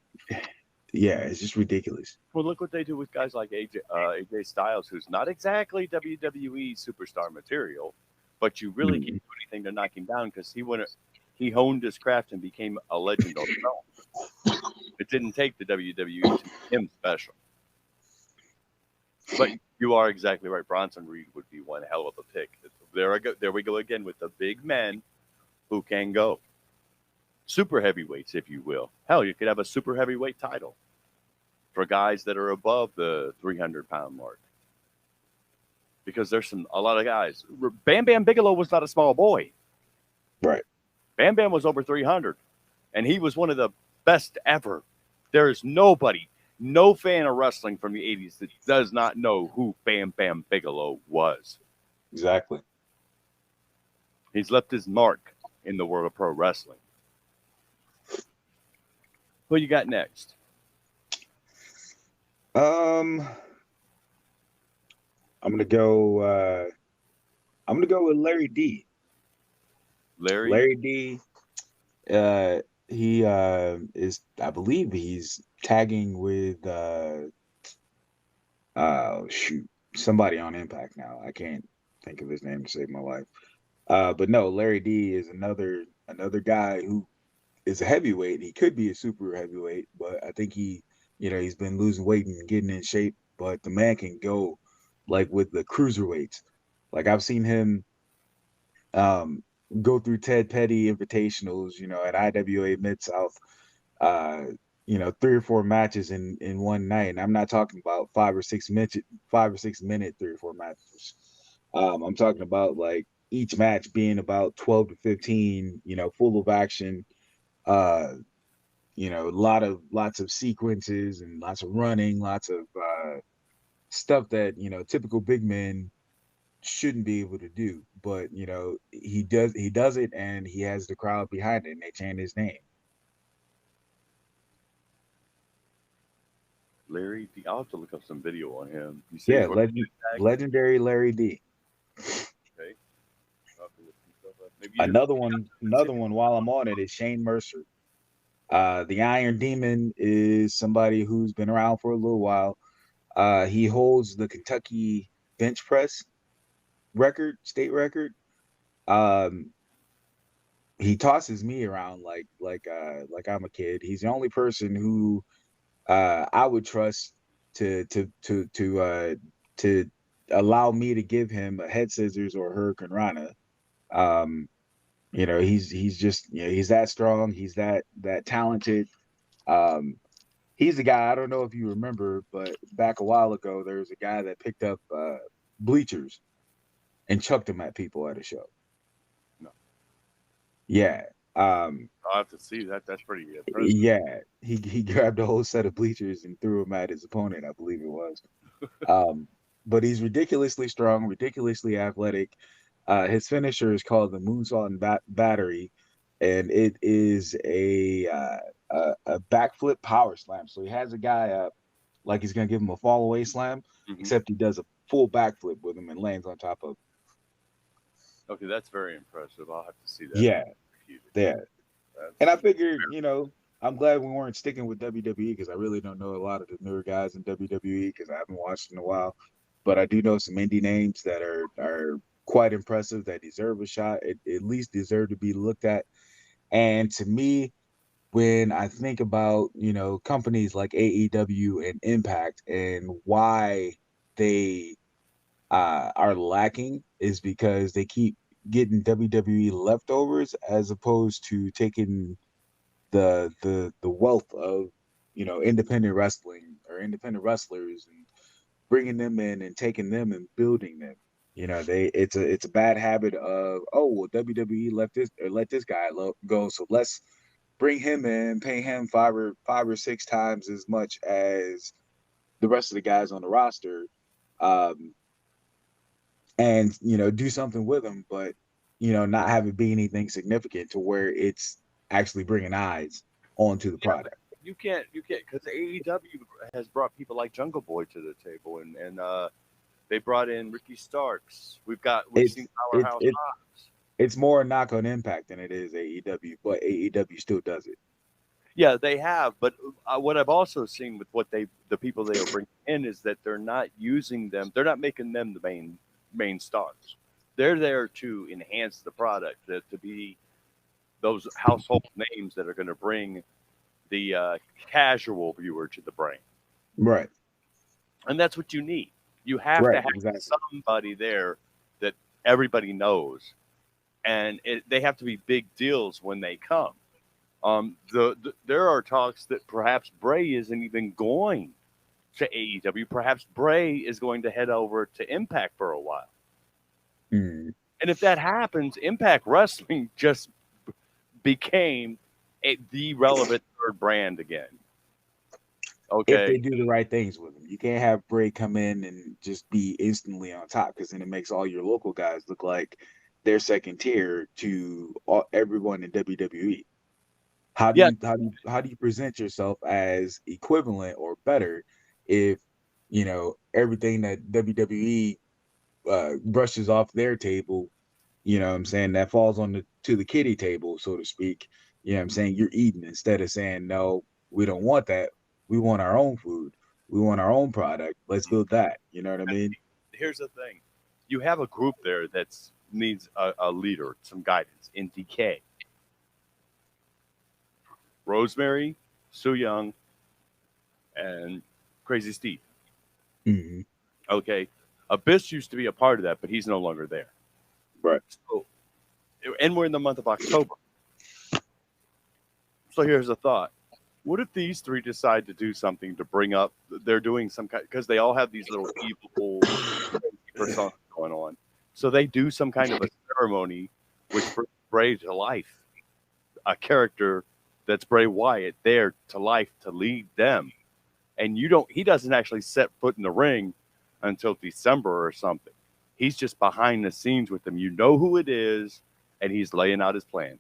S2: yeah, it's just ridiculous.
S1: Well, look what they do with guys like AJ Styles, who's not exactly WWE superstar material, but you really can't do anything to knock him down because he honed his craft and became a legend on his own. It didn't take the WWE to make him special. But you are exactly right. Bronson Reed would be one hell of a pick. There we go again with the big men who can go. Super heavyweights, if you will. Hell, you could have a super heavyweight title for guys that are above the 300-pound mark. Because there's a lot of guys. Bam Bam Bigelow was not a small boy.
S2: Right.
S1: Bam Bam was over 300. And he was one of the best ever. There is nobody, no fan of wrestling from the 80s that does not know who Bam Bam Bigelow was.
S2: Exactly.
S1: He's left his mark in the world of pro wrestling. Who you got next?
S2: I'm gonna go with Larry D. Larry D. He is, I believe he's tagging with somebody on Impact now. I can't think of his name to save my life. But no, Larry D is another guy who is a heavyweight. He could be a super heavyweight, but I think he's been losing weight and getting in shape. But the man can go like with the cruiserweights. Like, I've seen him go through Ted Petty invitationals, at IWA Mid-South, 3 or 4 matches in one night. And I'm not talking about 5 or 6 minute 3 or 4 matches. I'm talking about like each match being about 12 to 15, full of action, lots of sequences and lots of running, lots of stuff that, typical big men shouldn't be able to do. But, he does it, and he has the crowd behind it, and they chant his name.
S1: Larry D. I'll have to look up some video on him.
S2: Legendary Larry D.
S1: Okay.
S2: Another one while I'm on it is Shane Mercer. The Iron Demon is somebody who's been around for a little while. He holds the Kentucky bench press state record. He tosses me around like I'm a kid. He's the only person who I would trust to allow me to give him a head scissors or Hurricane Rana. He's just, he's that strong. He's that talented. He's the guy. I don't know if you remember, but back a while ago, there was a guy that picked up bleachers and chucked them at people at a show.
S1: No,
S2: Yeah.
S1: I'll have to see that. That's pretty impressive.
S2: Yeah. He grabbed a whole set of bleachers and threw them at his opponent, I believe it was. But he's ridiculously strong, ridiculously athletic. His finisher is called the Moonsault and Battery, and it is a backflip power slam. So he has a guy up like he's gonna give him a fall away slam, except he does a full backflip with him and lands on top of.
S1: Okay, that's very impressive. I'll have to see that.
S2: Yeah, yeah.
S1: That's,
S2: And I figured, I'm glad we weren't sticking with WWE because I really don't know a lot of the newer guys in WWE because I haven't watched in a while. But I do know some indie names that are quite impressive that deserve a shot, at least deserve to be looked at. And to me, when I think about, companies like AEW and Impact and why they are lacking is because they keep getting WWE leftovers as opposed to taking the wealth of independent wrestling or independent wrestlers and bringing them in and taking them and building them. It's a bad habit of, oh well, WWE left this or let this guy go, so let's bring him in, pay him five or six times as much as the rest of the guys on the roster, and do something with them, but not have it be anything significant to where it's actually bringing eyes onto the product.
S1: you can't because AEW has brought people like Jungle Boy to the table, and they brought in Ricky Starks. We've
S2: It's
S1: seen
S2: it,
S1: Powerhouse
S2: it
S1: Hobbs.
S2: it's more a knock on Impact than it is AEW, but AEW still does it.
S1: Yeah, they have, but what I've also seen with the people they are bringing in is that they're not using them. They're not making them the main stars. They're there to enhance the product, to be those household names that are going to bring the casual viewer to the brand.
S2: Right.
S1: And that's what you need. You have to
S2: Right.
S1: have
S2: Exactly.
S1: somebody there that everybody knows, and they have to be big deals when they come. There are talks that perhaps Bray isn't even going to AEW. Perhaps Bray is going to head over to Impact for a while.
S2: Mm.
S1: And if that happens, Impact Wrestling just became the relevant third brand again. Okay.
S2: If they do the right things with them, you can't have Bray come in and just be instantly on top because then it makes all your local guys look like they're second tier to everyone in WWE. How do
S1: Yeah.
S2: you present yourself as equivalent or better if everything that WWE brushes off their table, what I'm saying, that falls on the kiddie table, so to speak. What I'm saying, you're eating instead of saying, no, we don't want that. We want our own food. We want our own product. Let's build that. You know what I mean?
S1: Here's the thing. You have a group there that needs a leader, some guidance in DK. Rosemary, Su Young, and Crazy Steve.
S2: Mm-hmm.
S1: Okay. Abyss used to be a part of that, but he's no longer there.
S2: Right.
S1: So, and we're in the month of October. So here's a thought. What if these three decide to do something to bring up, they're doing some kind, because they all have these little evil personas going on. So they do some kind of a ceremony which brings Bray to life. A character that's Bray Wyatt there to life to lead them. And he doesn't actually set foot in the ring until December or something. He's just behind the scenes with them. You know who it is, and he's laying out his plan.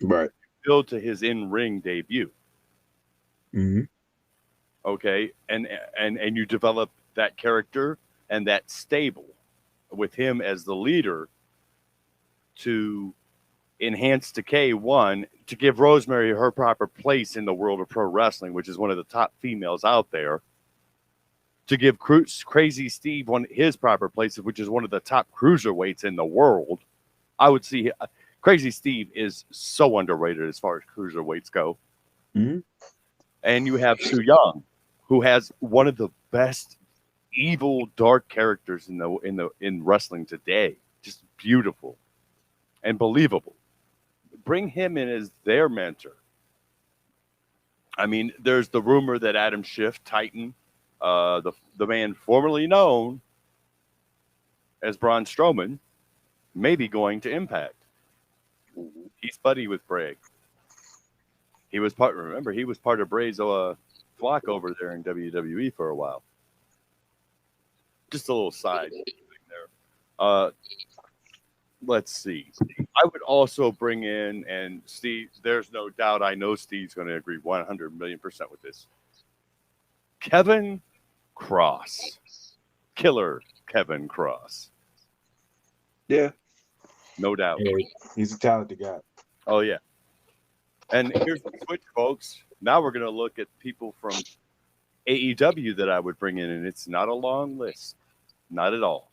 S2: Right.
S1: Build to his in-ring debut.
S2: Mm-hmm.
S1: Okay, and you develop that character and that stable with him as the leader to enhance Decay, one, to give Rosemary her proper place in the world of pro wrestling, which is one of the top females out there, to give Crazy Steve his proper place, which is one of the top cruiserweights in the world. I would see Crazy Steve is so underrated as far as cruiserweights go.
S2: Mm-hmm.
S1: And you have Su Young, who has one of the best evil dark characters in wrestling today. Just beautiful and believable. Bring him in as their mentor. I mean, there's the rumor that Adam Schiff, Titan, the man formerly known as Braun Strowman, may be going to Impact.
S2: Mhm.
S1: He's buddy with Bray. He was part. Remember, he was part of Bray's flock over there in WWE for a while. Just a little side thing there. Let's see. I would also bring in, and Steve, there's no doubt I know Steve's going to agree 100 million% with this. Kevin Cross. Killer Kevin Cross.
S2: Yeah.
S1: No doubt.
S2: Yeah, he's a talented guy.
S1: Oh, yeah. And here's the switch, folks. Now we're going to look at people from AEW that I would bring in, and it's not a long list. Not at all.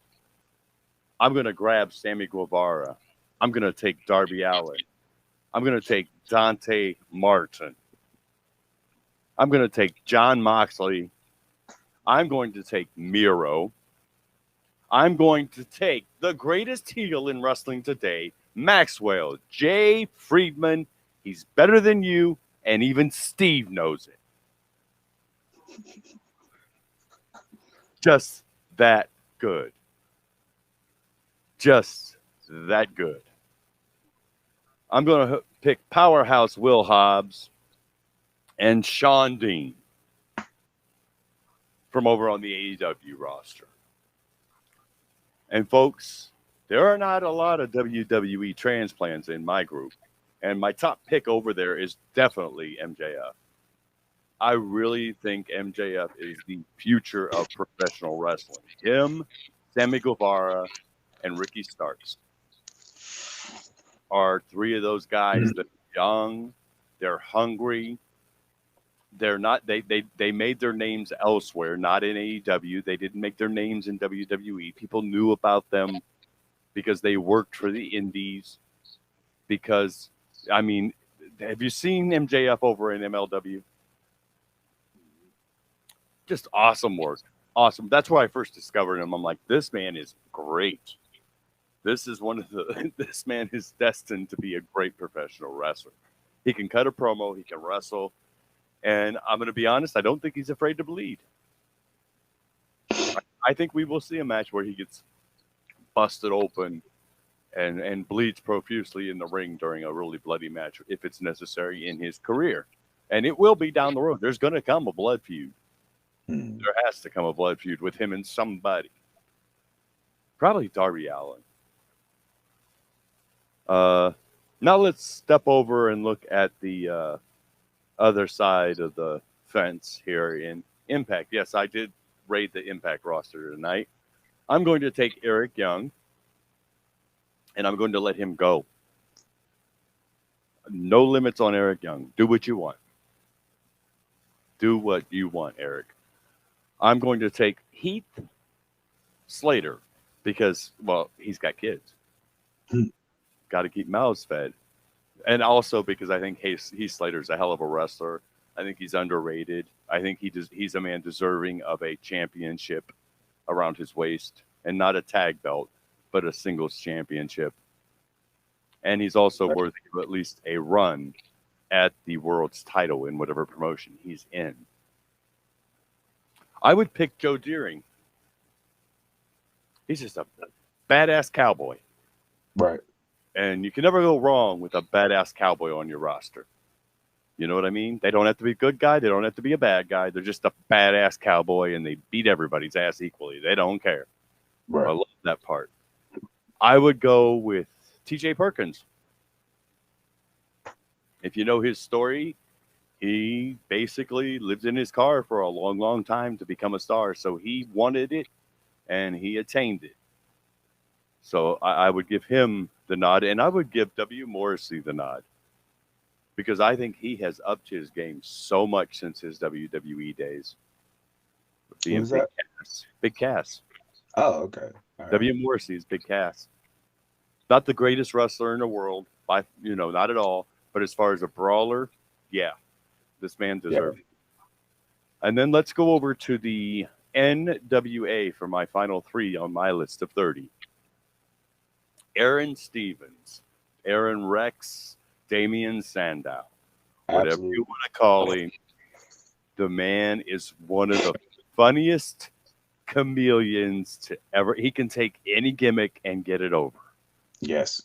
S1: I'm going to grab Sammy Guevara. I'm going to take Darby Allin. I'm going to take Dante Martin. I'm going to take John Moxley. I'm going to take Miro. I'm going to take the greatest heel in wrestling today, Maxwell J. Friedman. He's better than you, and even Steve knows it. Just that good. Just that good. I'm going to pick Powerhouse Will Hobbs and Shawn Dean from over on the AEW roster. And folks, there are not a lot of WWE transplants in my group. And my top pick over there is definitely MJF. I really think MJF is the future of professional wrestling. Him, Sammy Guevara, and Ricky Starks are three of those guys that are young, they're hungry. They're not they made their names elsewhere, not in AEW. They didn't make their names in WWE. People knew about them because they worked for the indies. Because I mean, have you seen MJF over in MLW? Just awesome work. Awesome. That's where I first discovered him. I'm like, this man is great. This is one of the this man is destined to be a great professional wrestler. He can cut a promo, he can wrestle. And I'm going to be honest, I don't think he's afraid to bleed. I think we will see a match where he gets busted open and bleeds profusely in the ring during a really bloody match if it's necessary in his career. And it will be down the road. There's going to come a blood feud. There has to come a blood feud with him and somebody. Probably Darby Allin. Now let's step over and look at the other side of the fence here in Impact. Yes, I did raid the Impact roster tonight. I'm going to take Eric Young, and I'm going to let him go. No limits on Eric Young. Do what you want. Do what you want, Eric. I'm going to take Heath Slater because, well, he's got kids. Got to keep mouths fed. And also because I think Heath Slater's a hell of a wrestler. I think he's underrated. I think he's a man deserving of a championship around his waist, and not a tag belt, but a singles championship. And he's also worthy of at least a run at the world's title in whatever promotion he's in. I would pick Joe Deering. He's just a badass cowboy.
S2: Right.
S1: And you can never go wrong with a badass cowboy on your roster. You know what I mean? They don't have to be a good guy. They don't have to be a bad guy. They're just a badass cowboy, and they beat everybody's ass equally. They don't care.
S2: Right.
S1: I love that part. I would go with TJ Perkins. If you know his story, he basically lived in his car for a long, long time to become a star. So he wanted it, and he attained it. So I would give him the nod, and I would give W. Morrissey the nod because I think he has upped his game so much since his WWE days. Being
S2: Who's that?
S1: Big Cass.
S2: Oh, okay. All right.
S1: W. Morrissey is Big Cass. Not the greatest wrestler in the world, not at all. But as far as a brawler, yeah, this man deserves it. And then let's go over to the NWA for my final three on my list of 30. Aaron Stevens, Aaron Rex, Damian Sandow, whatever you want to call him. The man is one of the funniest chameleons to ever. He can take any gimmick and get it over.
S2: Yes.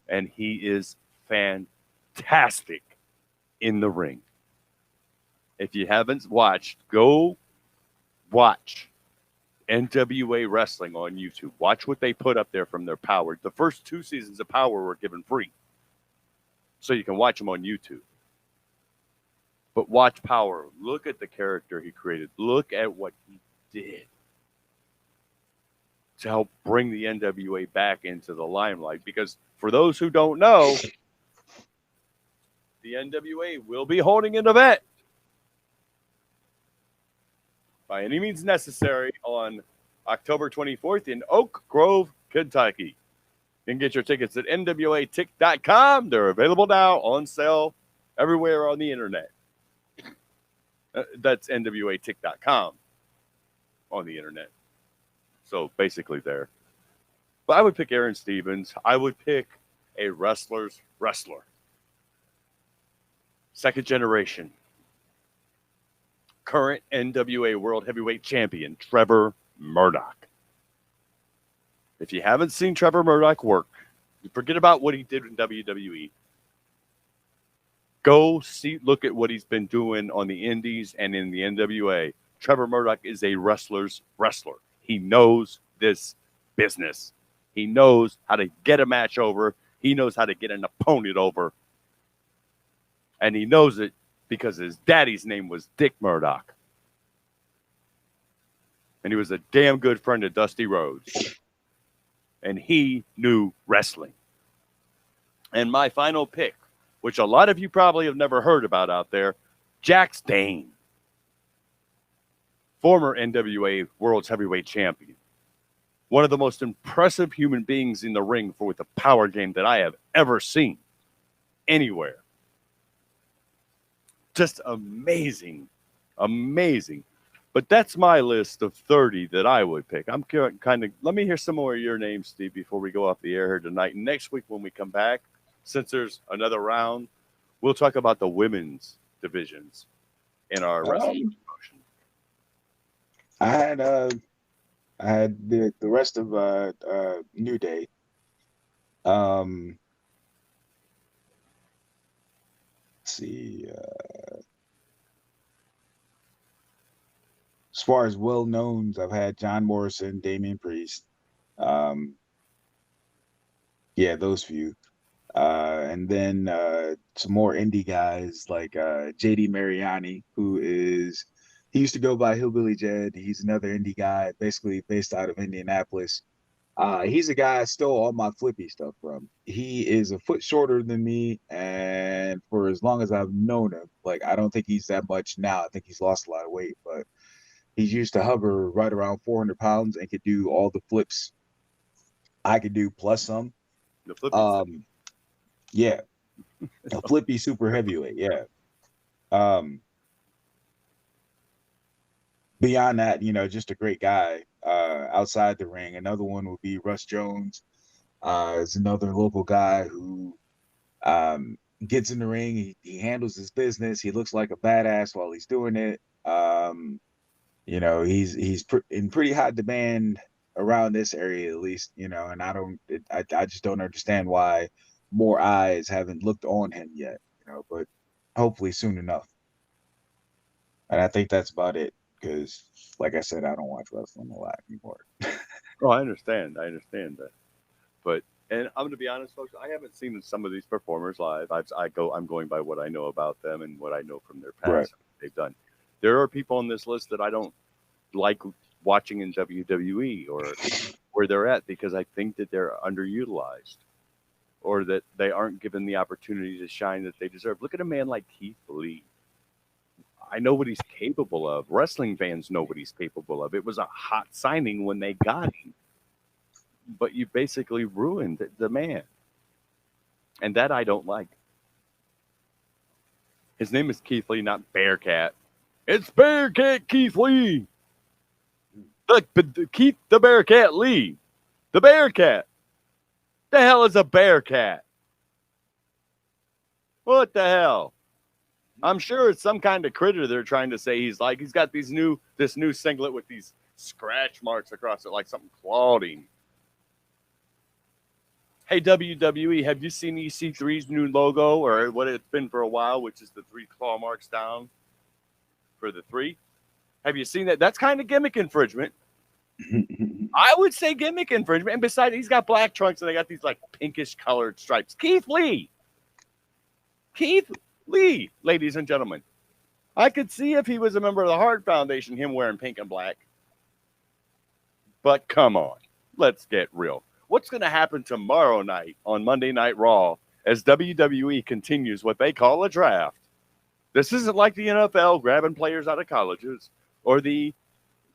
S1: And he is fantastic in the ring. If you haven't watched, go watch NWA Wrestling on YouTube. Watch what they put up there from their Power. The first 2 seasons of Power were given free, so you can watch them on YouTube. But watch Power. Look at the character he created. Look at what he did to help bring the NWA back into the limelight. Because for those who don't know, the NWA will be holding an event by any means necessary on October 24th in Oak Grove, Kentucky. You can get your tickets at nwatick.com. They're available now, on sale everywhere on the internet. That's nwatick.com on the internet. So basically there. But I would pick Aaron Stevens. I would pick a wrestler's wrestler. Second generation. Current NWA World Heavyweight Champion, Trevor Murdoch. If you haven't seen Trevor Murdoch work, forget about what he did in WWE. Go look at what he's been doing on the indies and in the NWA. Trevor Murdoch is a wrestler's wrestler. He knows this business. He knows how to get a match over. He knows how to get an opponent over. And he knows it because his daddy's name was Dick Murdoch. And he was a damn good friend of Dusty Rhodes. And he knew wrestling. And my final pick, which a lot of you probably have never heard about out there, Jax Dane. Former NWA World's Heavyweight Champion. One of the most impressive human beings in the ring with a power game that I have ever seen anywhere. Just amazing. Amazing. But that's my list of 30 that I would pick. I'm kind of, let me hear some more of your names, Steve, before we go off the air here tonight. And next week when we come back, since there's another round, we'll talk about the women's divisions in our wrestling promotion.
S2: I had the rest of New Day. Let's see. As far as well-knowns, I've had John Morrison, Damian Priest. Yeah, those few. And then some more indie guys like JD Mariani, he used to go by Hillbilly Jed. He's another indie guy, basically based out of Indianapolis. He's a guy I stole all my flippy stuff from. He is a foot shorter than me, and for as long as I've known him, like, I don't think he's that much now. I think he's lost a lot of weight, but he used to hover right around 400 pounds and could do all the flips I could do plus some.
S1: The flippy.
S2: Yeah. A flippy super heavyweight, yeah. Beyond that, just a great guy outside the ring. Another one would be Russ Jones. Is another local guy who gets in the ring. He handles his business. He looks like a badass while he's doing it. He's in pretty high demand around this area, at least. And I just don't understand why more eyes haven't looked on him yet. But hopefully soon enough. And I think that's about it. Because, like I said, I don't watch wrestling a lot anymore.
S1: Oh, I understand that. But, and I'm going to be honest, folks, I haven't seen some of these performers live. I'm going by what I know about them and what I know from their past,
S2: right.
S1: They've done. There are people on this list that I don't like watching in WWE or where they're at because I think that they're underutilized or that they aren't given the opportunity to shine that they deserve. Look at a man like Keith Lee. I know what he's capable of. Wrestling fans know what he's capable of. It was a hot signing when they got him. But you basically ruined the man. And that I don't like. His name is Keith Lee, not Bearcat. It's Bearcat Keith Lee. Keith the Bearcat Lee. The Bearcat. The hell is a Bearcat? What the hell? I'm sure it's some kind of critter they're trying to say he's like. He's got this new singlet with these scratch marks across it, like something clawing. Hey, WWE, have you seen EC3's new logo, or what it's been for a while, which is the 3 claw marks down for the 3? Have you seen that? That's kind of gimmick infringement. I would say gimmick infringement. And besides, he's got black trunks and they got these like pinkish colored stripes. Keith Lee, ladies and gentlemen. I could see if he was a member of the Hart Foundation, him wearing pink and black. But come on, let's get real. What's going to happen tomorrow night on Monday Night Raw as WWE continues what they call a draft? This isn't like the NFL grabbing players out of colleges or the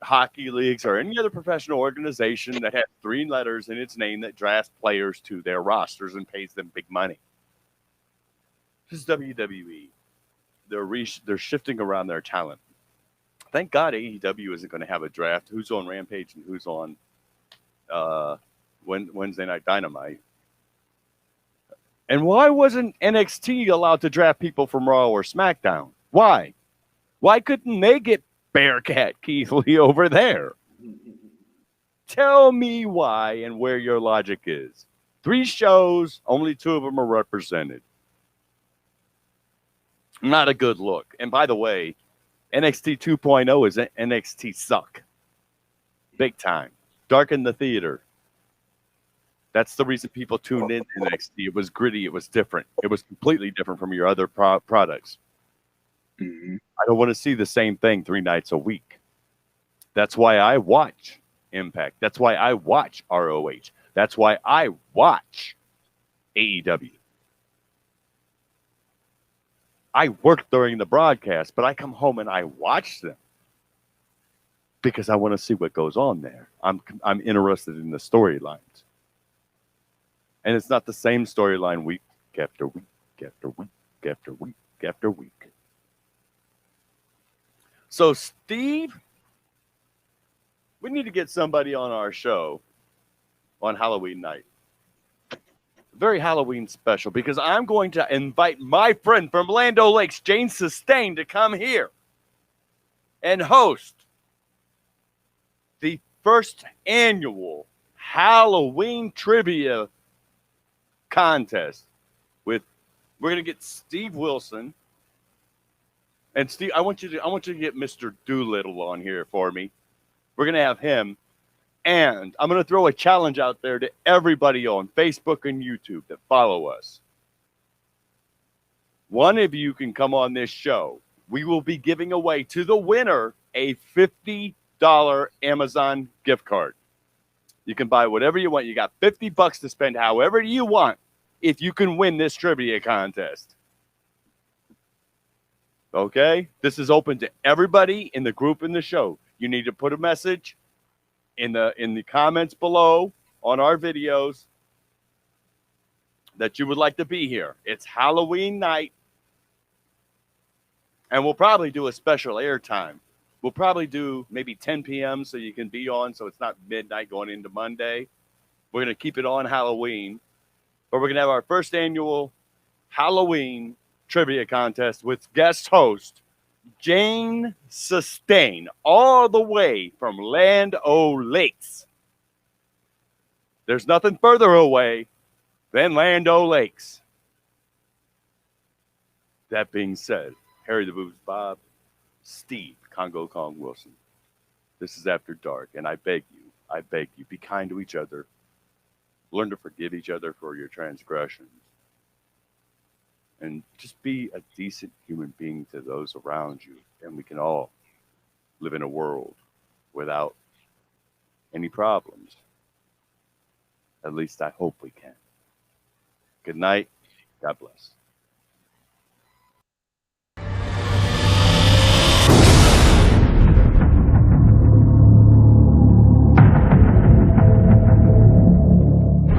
S1: hockey leagues or any other professional organization that has 3 letters in its name that drafts players to their rosters and pays them big money. This is WWE. They're shifting around their talent. Thank God AEW isn't going to have a draft. Who's on Rampage and who's on Wednesday Night Dynamite? And why wasn't NXT allowed to draft people from Raw or SmackDown? Why? Why couldn't they get Bearcat Keith Lee over there? Tell me why and where your logic is. 3 shows, only 2 of them are represented. Not a good look. And by the way, NXT 2.0 is NXT suck. Big time. Darken the theater. That's the reason people tuned in to NXT. It was gritty. It was different. It was completely different from your other products.
S2: Mm-hmm.
S1: I don't want to see the same thing 3 nights a week. That's why I watch Impact. That's why I watch ROH. That's why I watch AEW. I work during the broadcast, but I come home and I watch them because I want to see what goes on there. I'm interested in the storylines. And it's not the same storyline week after week after week after week after week. So, Steve, we need to get somebody on our show on Halloween night. Very Halloween special, because I'm going to invite my friend from Land O'Lakes, Jane Sustain, to come here and host the first annual Halloween trivia contest. We're going to get Steve Wilson. And Steve, I want you to get Mr. Doolittle on here for me. We're going to have him. And I'm going to throw a challenge out there to everybody on Facebook and YouTube that follow us. One of you can come on this show. We will be giving away to the winner a $50 Amazon gift card. You can buy whatever you want. You got $50 to spend however you want if you can win this trivia contest. Okay? This is open to everybody in the group in the show. You need to put a message in the comments below on our videos that you would like to be here. It's Halloween night. And we'll probably do a special airtime. We'll probably do maybe 10 p.m. so you can be on, so it's not midnight going into Monday. We're going to keep it on Halloween. But we're going to have our first annual Halloween trivia contest with guest host Jane Sustain, all the way from Land O'Lakes. There's nothing further away than Land O'Lakes. That being said, Harry the Boobs Bob, Steve Kongo Kong Wilson. This is After Dark, and I beg you, be kind to each other. Learn to forgive each other for your transgressions. And just be a decent human being to those around you. And we can all live in a world without any problems. At least I hope we can. Good night. God bless.